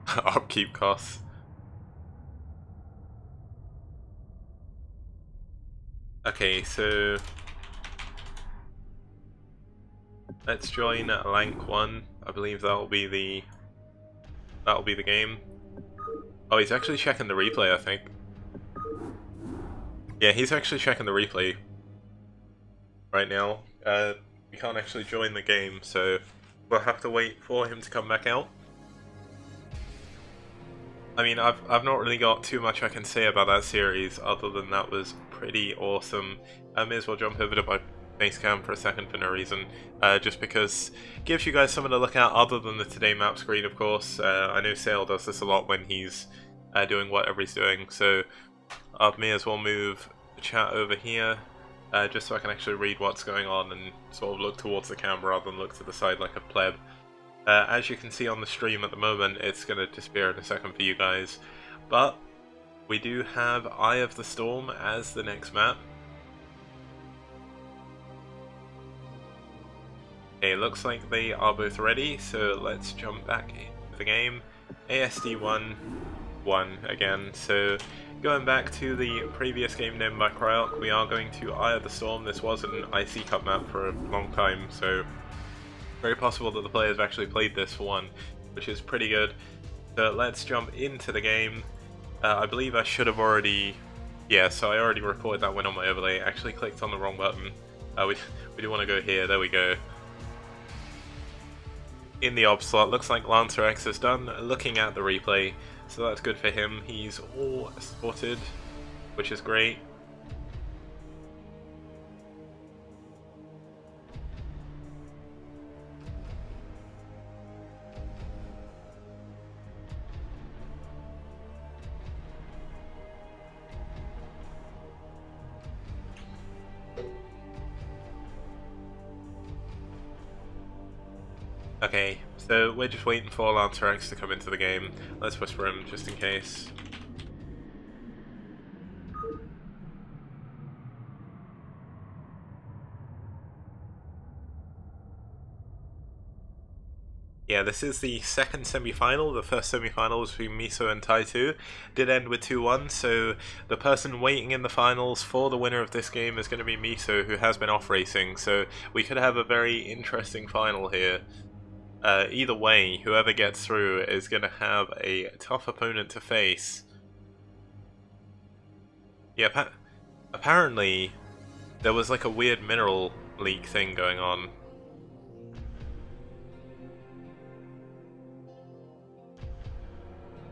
Upkeep costs. Okay, so let's join Lank 1. I believe that'll be the game. Oh, he's actually checking the replay, I think. Yeah, he's actually checking the replay right now. We can't actually join the game, so we'll have to wait for him to come back out. I mean, I've not really got too much I can say about that series, other than that was pretty awesome. I may as well jump over to my base cam for a second for no reason, just because it gives you guys something to look at other than the today map screen, of course. I know Sale does this a lot when he's doing whatever he's doing, so I may as well move the chat over here, just so I can actually read what's going on and sort of look towards the camera rather than look to the side like a pleb. As you can see on the stream at the moment, it's going to disappear in a second for you guys, but we do have Eye of the Storm as the next map. Okay, looks like they are both ready, so let's jump back into the game. ASD1 1 again, so going back to the previous game named by Cryoc, we are going to Eye of the Storm. This was an IC Cup map for a long time, so very possible that the players have actually played this for one, which is pretty good. So let's jump into the game. I believe I should have already... Yeah, so I already recorded that win on my overlay. Actually clicked on the wrong button. We do want to go here, there we go. In the ob slot, looks like Lancerx is done looking at the replay, so that's good for him. He's all spotted, which is great. Okay, so we're just waiting for Lancerx to come into the game. Let's whisper him just in case. Yeah, this is the second semi-final. The first semi-final was between Miso and Tai2. Did end with 2-1, so the person waiting in the finals for the winner of this game is going to be Miso, who has been off racing. So we could have a very interesting final here. Either way, whoever gets through is going to have a tough opponent to face. Yeah, apparently there was like a weird mineral leak thing going on.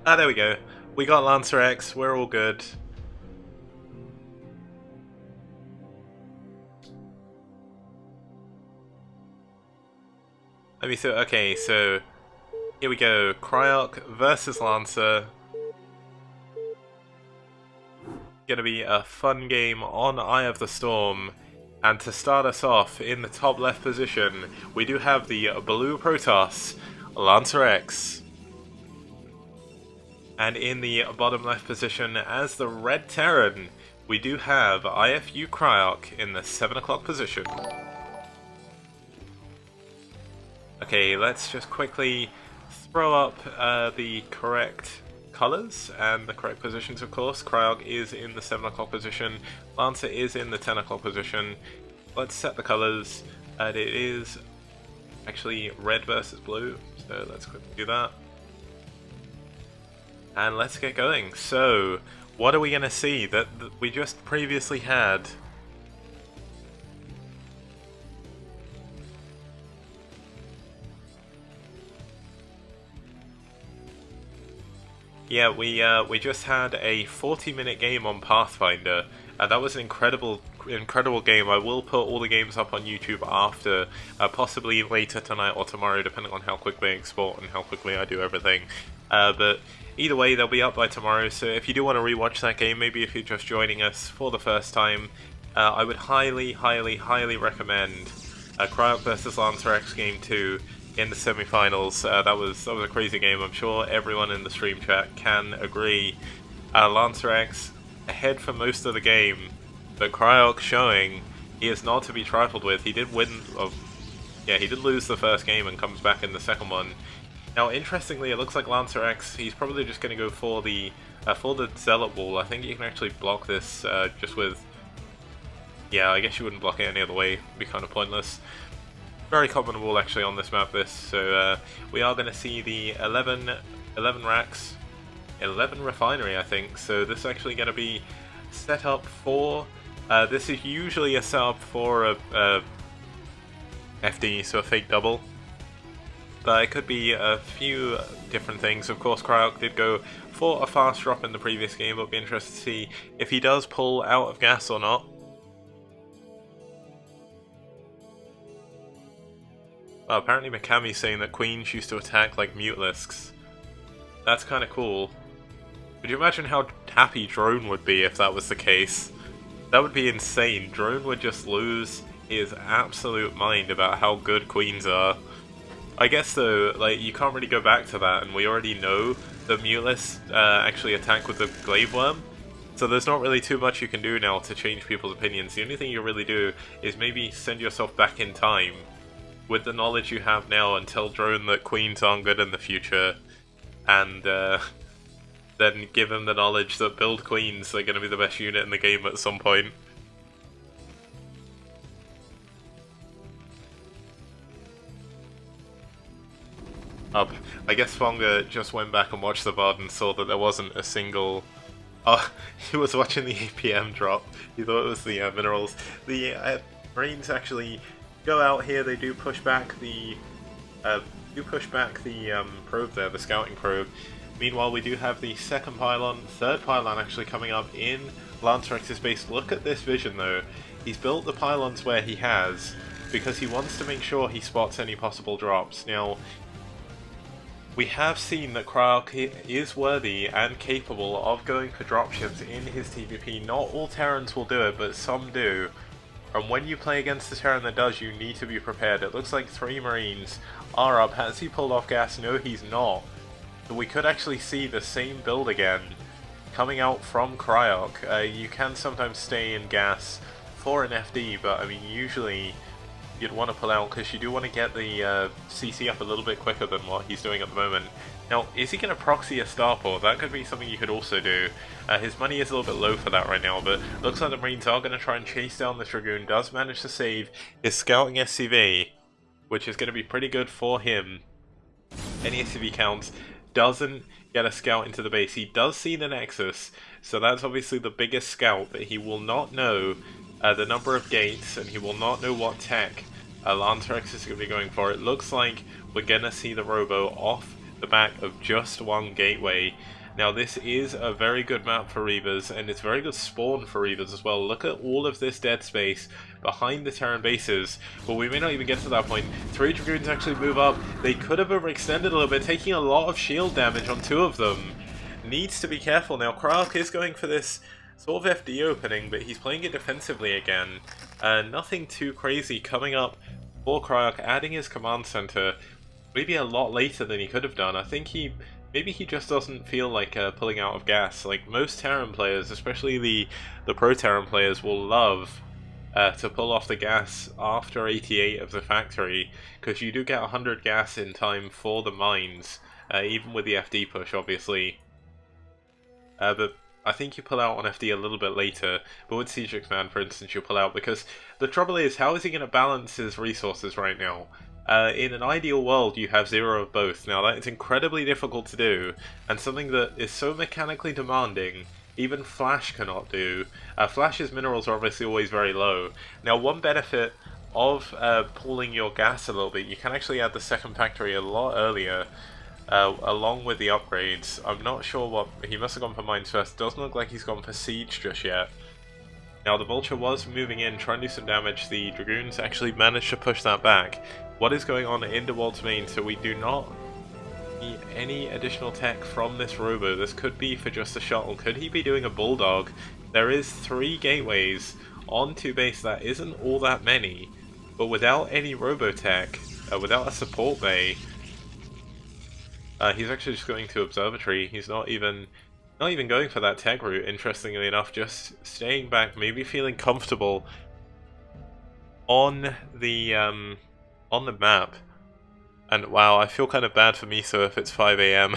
Ah, there we go. We got Lancerx, we're all good. Let me see. Okay, so here we go. Cryoc versus Lancer. Gonna be a fun game on Eye of the Storm. And to start us off, in the top left position, we do have the blue Protoss, Lancerx. And in the bottom left position, as the red Terran, we do have IFU Cryoc in the 7 o'clock position. Okay, let's just quickly throw up the correct colours and the correct positions, of course. Cryoc is in the 7 o'clock position, Lancer is in the 10 o'clock position. Let's set the colours, and it is actually red versus blue, so let's quickly do that. And let's get going. So, what are we going to see that we just previously had? Yeah, we just had a 40-minute game on Pathfinder, and that was an incredible game. I will put all the games up on YouTube after, possibly later tonight or tomorrow, depending on how quickly I export and how quickly I do everything. But either way, they'll be up by tomorrow, so if you do want to rewatch that game, maybe if you're just joining us for the first time, I would highly recommend Cryoc vs Lancerx Game 2 in the semi-finals. That was a crazy game. I'm sure everyone in the stream chat can agree. Lancerx ahead for most of the game, but Cryoc showing he is not to be trifled with. He did win. He did lose the first game and comes back in the second one. Now, interestingly, it looks like Lancerx, he's probably just going to go for the Zealot Wall. I think you can actually block this just with... Yeah, I guess you wouldn't block it any other way. It'd be kind of pointless. Very common wall actually on this map, so we are going to see the 11 racks, 11 refinery, I think. So this is actually going to be set up for, this is usually a setup for a FD, so a fake double. But it could be a few different things. Of course, Cryoc did go for a fast drop in the previous game, but it'll be interesting to see if he does pull out of gas or not. Well, apparently Mikami's saying that queens used to attack like mutalisks. That's kind of cool. Could you imagine how happy Drone would be if that was the case? That would be insane. Drone would just lose his absolute mind about how good queens are. I guess though, like, you can't really go back to that, and we already know that mutalisks actually attack with the glaive worm. So there's not really too much you can do now to change people's opinions. The only thing you really do is maybe send yourself back in time with the knowledge you have now and tell Drone that queens aren't good in the future, and then give him the knowledge that build queens are going to be the best unit in the game at some point. I guess Fonga just went back and watched the VOD and saw that there wasn't a single... Oh, he was watching the APM drop. He thought it was the minerals. The Marines actually go out here. They do push back the probe there, the scouting probe. Meanwhile, we do have the second pylon, third pylon actually coming up in Lancerx's base. Look at this vision though. He's built the pylons where he has because he wants to make sure he spots any possible drops. Now, we have seen that Cryoc is worthy and capable of going for dropships in his TVP. Not all Terrans will do it, but some do. And when you play against the Terran that does, you need to be prepared. It looks like 3 Marines are up. Has he pulled off gas? No, he's not. So we could actually see the same build again coming out from Cryoc. You can sometimes stay in gas for an FD, but I mean, usually you'd want to pull out because you do want to get the CC up a little bit quicker than what he's doing at the moment. Now, is he going to proxy a starport? That could be something you could also do. His money is a little bit low for that right now, but looks like the Marines are going to try and chase down the Dragoon. Does manage to save his scouting SCV, which is going to be pretty good for him. Any SCV counts. Doesn't get a scout into the base. He does see the Nexus, so that's obviously the biggest scout, but he will not know the number of gates, and he will not know what tech Lancerx is going to be going for. It looks like we're going to see the Robo off the back of just one gateway. Now, this is a very good map for Reavers, and it's very good spawn for Reavers as well. Look at all of this dead space behind the Terran bases, but we may not even get to that point. 3 Dragoons actually move up. They could have overextended a little bit, taking a lot of shield damage on 2 of them. Needs to be careful. Now, Cryoc is going for this sort of FD opening, but he's playing it defensively again. Nothing too crazy coming up for Cryoc, adding his command center maybe a lot later than he could have done. I think maybe he just doesn't feel like pulling out of gas. Like most Terran players, especially the pro Terran players, will love to pull off the gas after 88 of the factory, because you do get 100 gas in time for the mines, even with the FD push, obviously. but I think you pull out on FD a little bit later. But with Siege Expand, for instance, you'll pull out because the trouble is, how is he going to balance his resources right now? In an ideal world, you have 0 of both. Now, that is incredibly difficult to do, and something that is so mechanically demanding, even Flash cannot do. Flash's minerals are obviously always very low. Now, one benefit of pulling your gas a little bit, you can actually add the second factory a lot earlier, along with the upgrades. I'm not sure what... he must have gone for mines first. Doesn't look like he's gone for siege just yet. Now, the Vulture was moving in, trying to do some damage. The Dragoons actually managed to push that back. What is going on in DeWalt's main? So we do not need any additional tech from this robo. This could be for just a shuttle. Could he be doing a Bulldog? There is 3 gateways onto base. That isn't all that many. But without any robo-tech, without a support bay, he's actually just going to Observatory. He's not even going for that tech route, interestingly enough, just staying back, maybe feeling comfortable on the map. And wow, I feel kind of bad for Miso if it's 5 AM.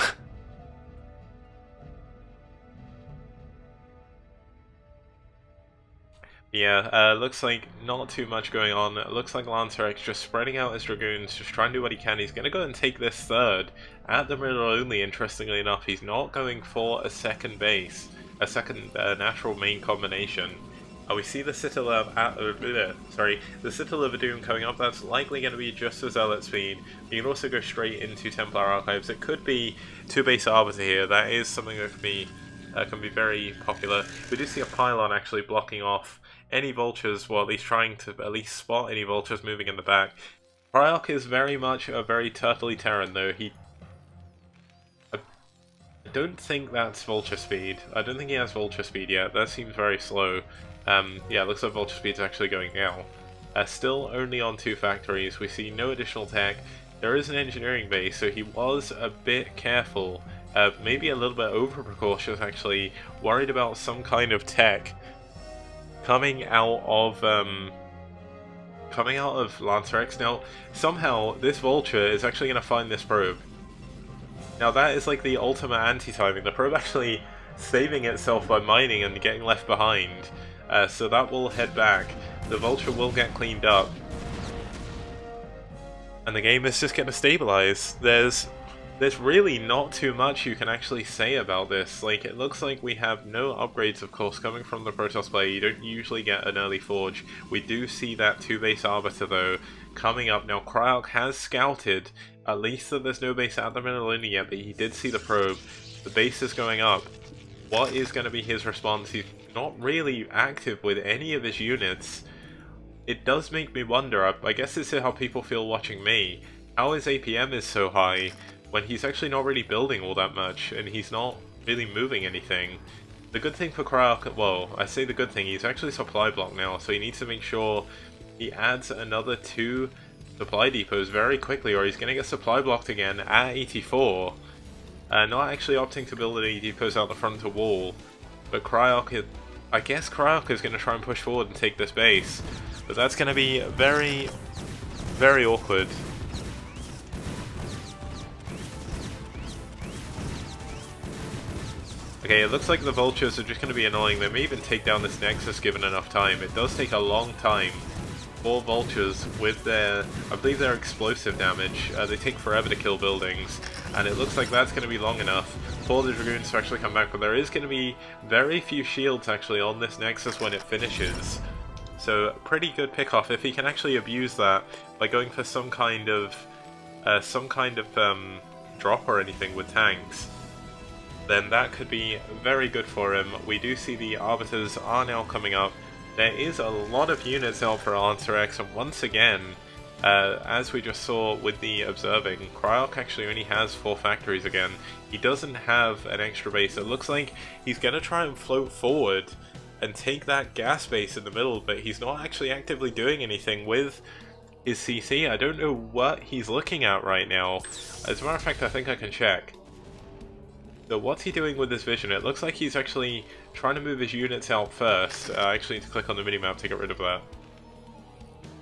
Yeah, looks like not too much going on. It looks like Lancerx just spreading out his Dragoons, just trying to do what he can. He's going to go and take this third. At the middle only, interestingly enough, he's not going for a second base, a second natural main combination. We see the Citadel of the Citadel of Doom coming up. That's likely going to be just as Zealot speed. You can also go straight into Templar Archives. It could be 2 base Arbiter here. That is something that can be very popular. We do see a pylon actually blocking off any vultures, well, at least trying to at least spot any vultures moving in the back. Cryoc is very much a very turtley Terran, though. I don't think that's vulture speed. I don't think he has vulture speed yet. That seems very slow. Yeah, it looks like vulture speed's actually going now. Still only on 2 factories. We see no additional tech. There is an engineering base, so he was a bit careful. Maybe a little bit over precautious, actually. Worried about some kind of tech coming out of Lancerx. Now, somehow this vulture is actually going to find this probe. Now that is like the ultimate anti-timing. The probe actually saving itself by mining and getting left behind. So that will head back. The vulture will get cleaned up, and the game is just going to stabilize. There's really not too much you can actually say about this. Like, it looks like we have no upgrades, of course, coming from the Protoss player. You don't usually get an early forge. We do see that 2 base Arbiter, though, coming up. Now, Cryoc has scouted, at least that there's no base at the middle only yet, but he did see the probe. The base is going up. What is going to be his response? He's not really active with any of his units. It does make me wonder, I guess this is how people feel watching me, how his APM is so high when he's actually not really building all that much, and he's not really moving anything. The good thing for Cryoc, well, I say the good thing, he's actually supply blocked now, so he needs to make sure he adds another 2 supply depots very quickly, or he's going to get supply blocked again at 84. Not actually opting to build any depots out the front to wall, but Cryoc, I guess Cryoc is going to try and push forward and take this base, but that's going to be very, very awkward. Okay, it looks like the vultures are just going to be annoying. They may even take down this Nexus given enough time. It does take a long time for vultures with their, I believe their explosive damage. They take forever to kill buildings, and it looks like that's going to be long enough for the Dragoons to actually come back, but there is going to be very few shields actually on this Nexus when it finishes. So pretty good pick-off if he can actually abuse that by going for some kind of drop or anything with tanks. Then that could be very good for him. We do see the Arbiters are now coming up. There is a lot of units out for Lancerx, and once again, as we just saw with the observing, Cryoc actually only has 4 factories again. He doesn't have an extra base. It looks like he's going to try and float forward and take that gas base in the middle, but he's not actually actively doing anything with his CC. I don't know what he's looking at right now. As a matter of fact, I think I can check. So what's he doing with his vision? It looks like he's actually trying to move his units out first. I actually need to click on the minimap to get rid of that.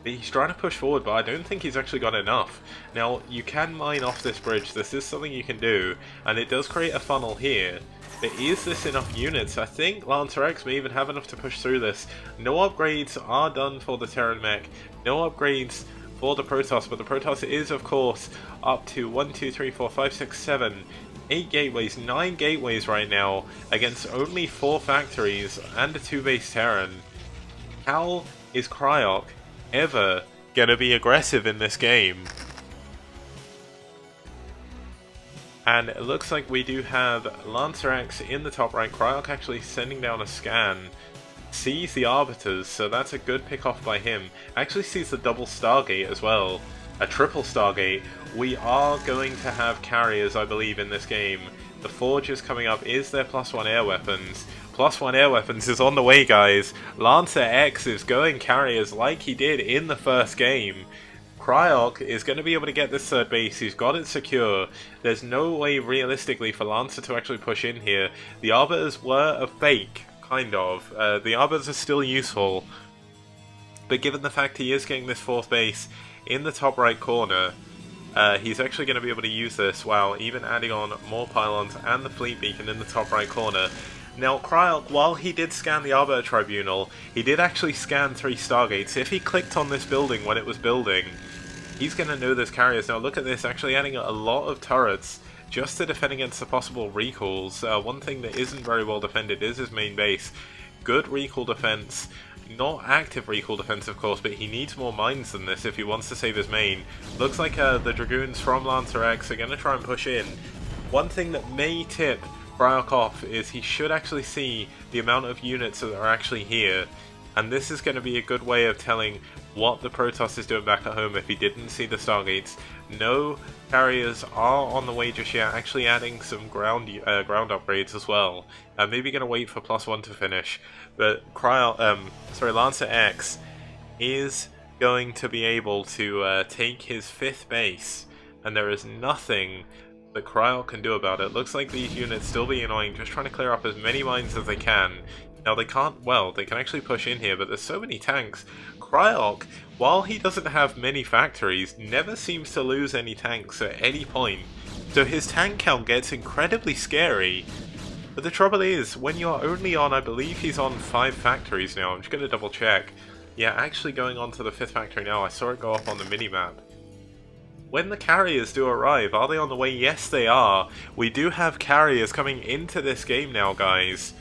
He's trying to push forward, but I don't think he's actually got enough. Now, you can mine off this bridge. This is something you can do, and it does create a funnel here. But is this enough units? I think Lancerx may even have enough to push through this. No upgrades are done for the Terran mech. No upgrades for the Protoss, but the Protoss is, of course, up to 1, 2, 3, 4, 5, 6, 7, 8 gateways, 9 gateways right now, against only 4 factories and a 2 base Terran. How is Cryoc ever gonna be aggressive in this game? And it looks like we do have Lancerx in the top right. Cryoc actually sending down a scan. Sees the Arbiters, so that's a good pick off by him. Actually sees the double Stargate as well. A triple Stargate. We are going to have carriers, I believe, in this game. The Forge is coming up. Is there +1 air weapons? +1 air weapons is on the way, guys. Lancerx is going carriers like he did in the first game. Cryoc is going to be able to get this third base. He's got it secure. There's no way realistically for Lancer to actually push in here. The Arbiters were a fake, kind of. The Arbiters are still useful. But given the fact he is getting this fourth base in the top right corner, he's actually going to be able to use this while even adding on more pylons and the fleet beacon in the top right corner. Now, Cryoc, while he did scan the Arbiter Tribunal, he did actually scan 3 Stargates. If he clicked on this building when it was building, he's going to know there's carriers. Now, look at this, actually adding a lot of turrets just to defend against the possible recalls. One thing that isn't very well defended is his main base. Good recall defense. Not active recall defense, of course, but he needs more mines than this if he wants to save his main. Looks like the Dragoons from Lancerx are going to try and push in. One thing that may tip Cryoc off is he should actually see the amount of units that are actually here, and this is going to be a good way of telling what the Protoss is doing back at home if he didn't see the Stargates. No carriers are on the way just yet, actually adding some ground upgrades as well. Maybe going to wait for +1 to finish, but Lancerx is going to be able to take his 5th base, and there is nothing that Cryoc can do about it. Looks like these units still be annoying, just trying to clear up as many mines as they can. Now they can't, well, they can actually push in here, but there's so many tanks. Cryoc, while he doesn't have many factories, never seems to lose any tanks at any point. So his tank count gets incredibly scary. But the trouble is, when you're only on, I believe he's on 5 factories now. I'm just going to double check. Yeah, actually going on to the 5th factory now. I saw it go up on the minimap. When the carriers do arrive, are they on the way? Yes, they are. We do have carriers coming into this game now, guys.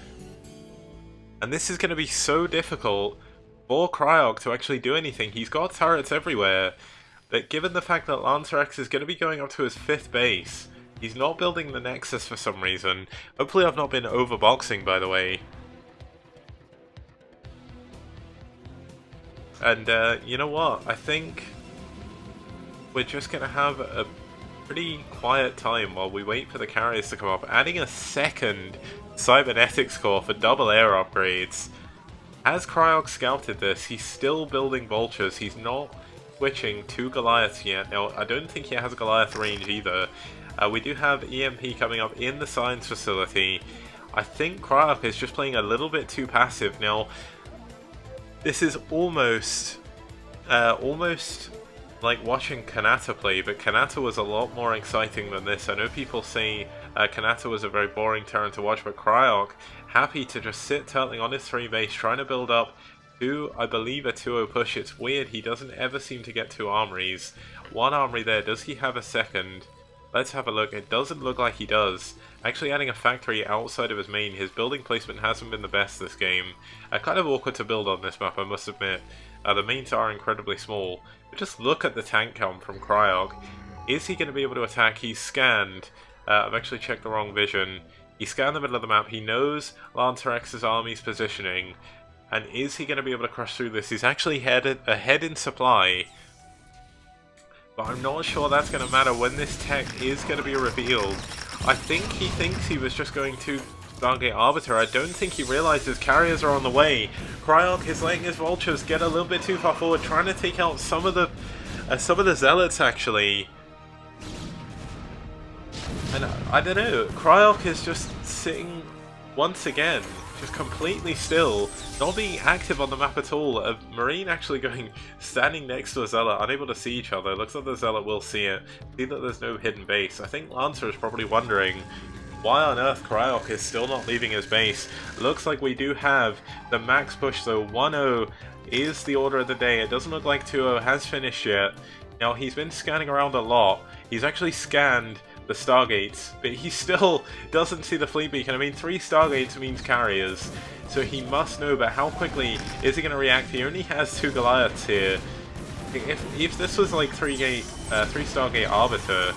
And this is going to be so difficult for Cryoc to actually do anything. He's got turrets everywhere. But given the fact that Lancerx is going to be going up to his 5th base, he's not building the Nexus for some reason. Hopefully I've not been overboxing, by the way. And you know what? I think we're just going to have a pretty quiet time while we wait for the carriers to come up. Adding a second cybernetics core for double air upgrades. Has Cryoc scouted this? He's still building vultures. He's not switching to Goliaths yet. Now, I don't think he has Goliath range either. We do have EMP coming up in the science facility. I think Cryoc is just playing a little bit too passive. Now, this is almost like watching Kanata play, but Kanata was a lot more exciting than this. I know people say Kanata was a very boring Terran to watch, but Cryoc, happy to just sit turtling on his 3 base, trying to build up to, I believe, a 2-0 push. It's weird, he doesn't ever seem to get 2 armories. 1 armory there, does he have a second? Let's have a look. It doesn't look like he does. Actually adding a factory outside of his main, his building placement hasn't been the best this game. Kind of awkward to build on this map, I must admit. The mains are incredibly small. But just look at the tank count from Cryoc. Is he going to be able to attack? He's scanned. I've actually checked the wrong vision. He scanned the middle of the map. He knows Lancerx's army's positioning. And is he going to be able to crush through this? He's actually ahead in supply. But I'm not sure that's going to matter when this tech is going to be revealed. I think he thinks he was just going to Stargate Arbiter. I don't think he realizes carriers are on the way. Cryoc is letting his vultures get a little bit too far forward, trying to take out some of the zealots actually. And I don't know, Cryoc is just sitting once again, just completely still, not being active on the map at all. A Marine actually standing next to a Zealot, unable to see each other. Looks like the Zealot will see it. See that there's no hidden base. I think Lancer is probably wondering, Why on earth Cryoc is still not leaving his base? Looks like we do have the max push, so 1-0 is the order of the day. It doesn't look like 2-0 has finished yet. Now, he's been scanning around a lot. He's actually scanned the Stargates, but he still doesn't see the fleet beacon. I mean, 3 Stargates means carriers, so he must know, but how quickly is he going to react? He only has 2 Goliaths here. If this was like 3 Stargate Arbiter,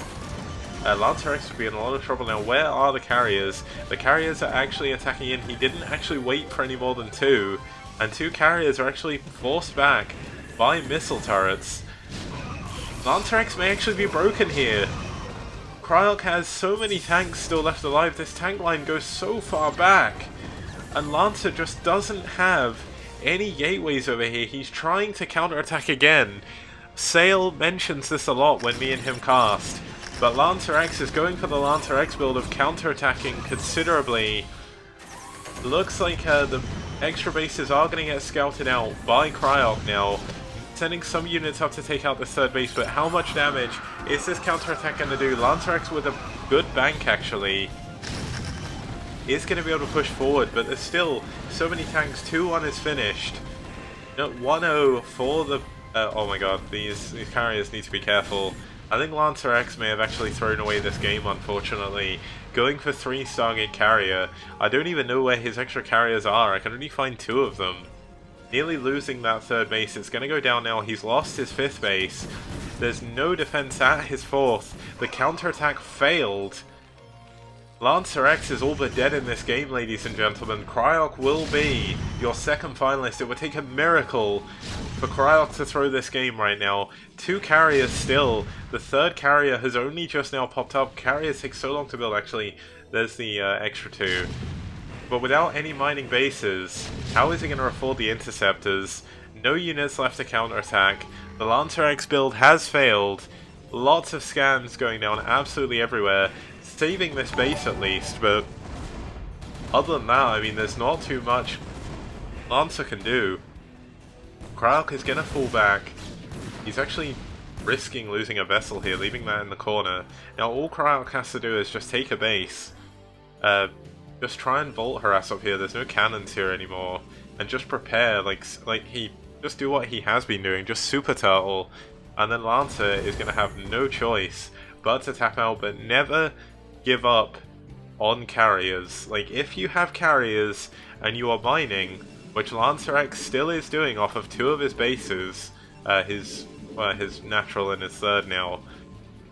Lancerx would be in a lot of trouble now. Where are the carriers? The carriers are actually attacking in. He didn't actually wait for any more than 2, and 2 carriers are actually forced back by missile turrets. Lancerx may actually be broken here. Cryoc has so many tanks still left alive. This tank line goes so far back, and Lancer just doesn't have any gateways over here. He's trying to counterattack again. Sale mentions this a lot when me and him cast. But Lancerx is going for the Lancerx build of counterattacking considerably. Looks like the extra bases are going to get scouted out by Cryoc now. Sending some units up to take out the 3rd base, but how much damage is this counterattack going to do? Lancerx with a good bank actually is going to be able to push forward, but there's still so many tanks. 2-1 is finished. No, 1-0 for the... oh my god, these carriers need to be careful. I think Lancerx may have actually thrown away this game, unfortunately. Going for 3 Stargate carrier. I don't even know where his extra carriers are. I can only find 2 of them. Nearly losing that 3rd base. It's going to go down now. He's lost his 5th base. There's no defense at his 4th. The counterattack failed. Lancerx is all but dead in this game, ladies and gentlemen. Cryoc will be your 2nd finalist. It would take a miracle for Cryoc to throw this game right now. 2 carriers still. The 3rd carrier has only just now popped up. Carriers take so long to build, actually. There's the extra 2. But without any mining bases, how is he going to afford the interceptors? No units left to counterattack. The Lancerx build has failed. Lots of scans going down absolutely everywhere. Saving this base at least, but other than that, I mean, there's not too much Lancer can do. Cryoc is going to fall back. He's actually risking losing a vessel here, leaving that in the corner. Now all Cryoc has to do is just take a base. Just try and vault harass up here. There's no cannons here anymore. And just prepare, like he just do what he has been doing, just super turtle. And then Lancer is going to have no choice but to tap out, but never give up on carriers. Like, if you have carriers and you are mining, which Lancerx still is doing off of 2 of his bases, his natural and his 3rd now,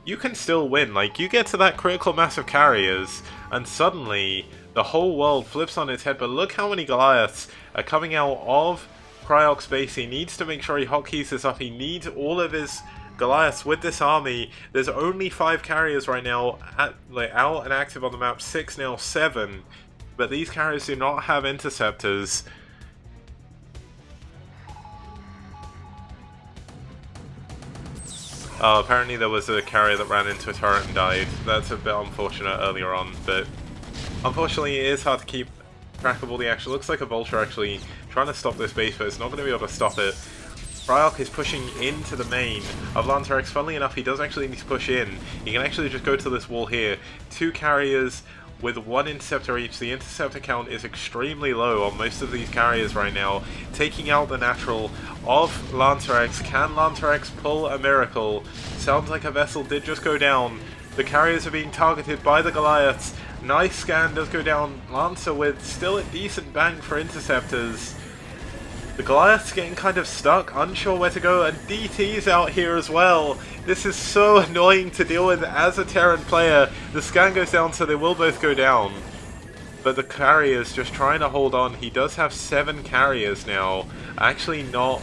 you can still win. Like, you get to that critical mass of carriers, and suddenly the whole world flips on its head. But look how many Goliaths are coming out of Cryoc's base. He needs to make sure he hotkeys this up. He needs all of his Goliaths with this army. There's only 5 carriers right now out and active on the map. 6 now, 7. But these carriers do not have interceptors. Oh, apparently there was a carrier that ran into a turret and died. That's a bit unfortunate earlier on, but unfortunately it is hard to keep track of all the action. Looks like a vulture actually trying to stop this base, but it's not going to be able to stop it. Cryoc is pushing into the main of Lancerx. Funnily enough, he does actually need to push in. He can actually just go to this wall here. 2 carriers with 1 interceptor each. The interceptor count is extremely low on most of these carriers right now. Taking out the natural of Lancerx. Can Lancerx pull a miracle? Sounds like a vessel did just go down. The carriers are being targeted by the Goliaths. Nice scan does go down. Lancer with still a decent bank for interceptors. The Goliath's getting kind of stuck, unsure where to go, and DT's out here as well. This is so annoying to deal with as a Terran player. The scan goes down, so they will both go down. But the carrier's just trying to hold on. He does have 7 carriers now. Actually not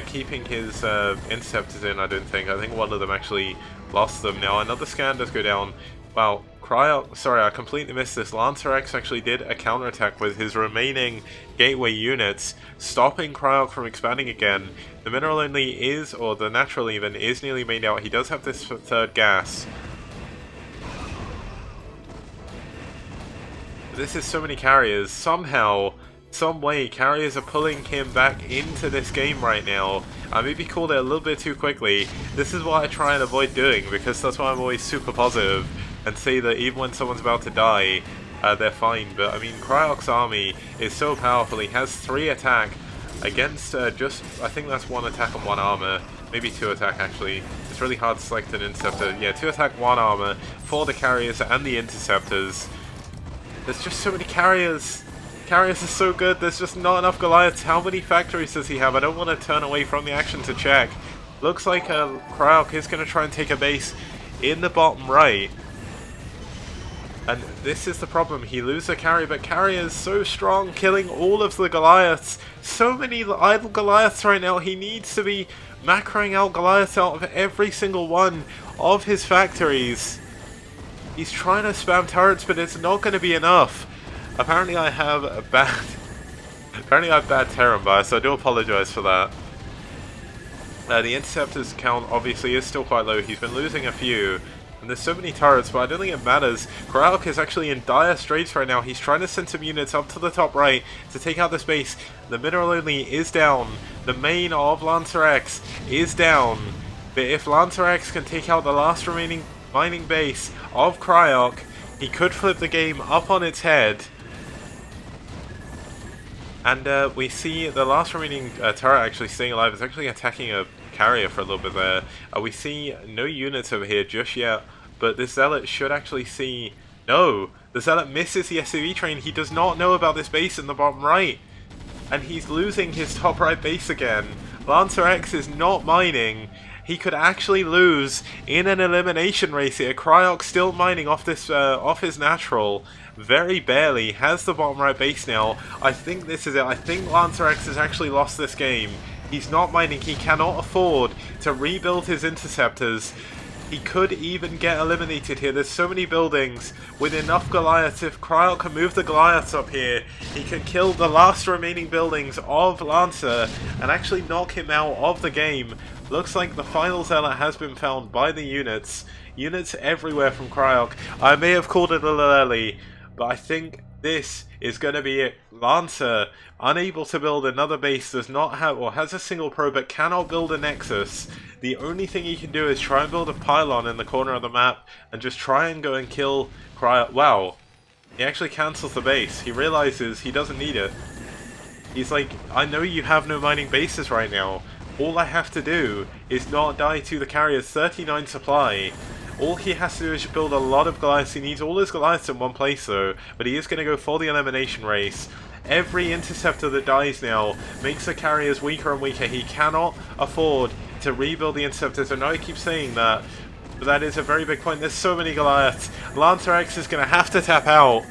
keeping his interceptors in, I don't think. I think one of them actually lost them. Now another scan does go down. Wow, Cryoc, sorry, I completely missed this. Lancerx actually did a counterattack with his remaining gateway units, stopping Cryoc from expanding again. The mineral only is, or the natural even, is nearly made out. He does have this 3rd gas. This is so many carriers. Somehow, some way, carriers are pulling him back into this game right now. I maybe called it a little bit too quickly. This is what I try and avoid doing, because that's why I'm always super positive. and say that even when someone's about to die, they're fine. But I mean, Cryoc's army is so powerful. He has 3 attack against just, I think that's 1 attack and 1 armor. Maybe 2 attack actually. It's really hard to select an interceptor. Yeah, 2 attack, 1 armor for the carriers and the interceptors. There's just so many carriers. Carriers are so good. There's just not enough Goliaths. How many factories does he have? I don't want to turn away from the action to check. Looks like Cryoc is going to try and take a base in the bottom right. And this is the problem. He loses a carrier, but carrier is so strong, killing all of the Goliaths. So many idle Goliaths right now. He needs to be macroing out Goliaths out of every single one of his factories. He's trying to spam turrets, but it's not going to be enough. Apparently I have a bad... Apparently I have bad Terran bias, so I do apologize for that. The Interceptor's count obviously is still quite low. He's been losing a few. And there's so many turrets, but I don't think it matters. Cryoc is actually in dire straits right now. He's trying to send some units up to the top right to take out the space. The mineral only is down. The main of Lancerx is down. But if Lancerx can take out the last remaining mining base of Cryoc, he could flip the game up on its head. And we see the last remaining turret actually staying alive. It's actually attacking a carrier for a little bit there. We see no units over here just yet, but this Zealot should actually see... No! The Zealot misses the SCV train. He does not know about this base in the bottom right. And he's losing his top right base again. Lancerx is not mining. He could actually lose in an elimination race here. Cryoc still mining off this off his natural. Very barely. Has the bottom right base now. I think this is it. I think Lancerx has actually lost this game. He's not mining. He cannot afford to rebuild his interceptors. He could even get eliminated here. There's so many buildings with enough Goliaths. If Cryoc can move the Goliaths up here, he can kill the last remaining buildings of Lancer and actually knock him out of the game. Looks like the final Zealot has been found by the units. Units everywhere from Cryoc. I may have called it a little early, but I think this is going to be it. Lancer, unable to build another base, does not have, or has a single probe, but cannot build a nexus. The only thing he can do is try and build a pylon in the corner of the map and just try and go and kill Cryoc. Wow, he actually cancels the base. He realizes he doesn't need it. He's like, I know you have no mining bases right now. All I have to do is not die to the carrier's 39 supply. All he has to do is build a lot of Goliaths. He needs all his Goliaths in one place though, but he is going to go for the elimination race. Every interceptor that dies now makes the carriers weaker and weaker. He cannot afford to rebuild the interceptors. I know I keep saying that, but that is a very big point. There's so many Goliaths. Lancerx is going to have to tap out.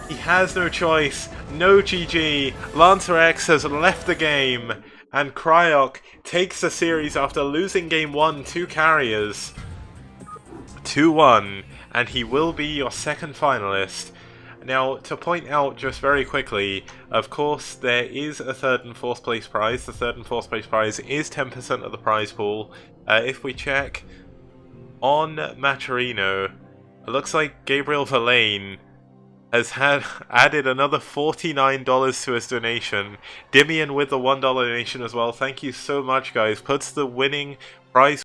He has no choice. No GG. Lancerx has left the game, and Cryoc takes the series after losing game 1 to carriers. 2-1, and he will be your second finalist. Now, to point out just very quickly, of course there is a 3rd and 4th place prize. The 3rd and 4th place prize is 10% of the prize pool. If we check on Maturino, it looks like Gabriel Verlaine has added another $49 to his donation. Dimian with the $1 donation as well. Thank you so much, guys. Puts the winning prize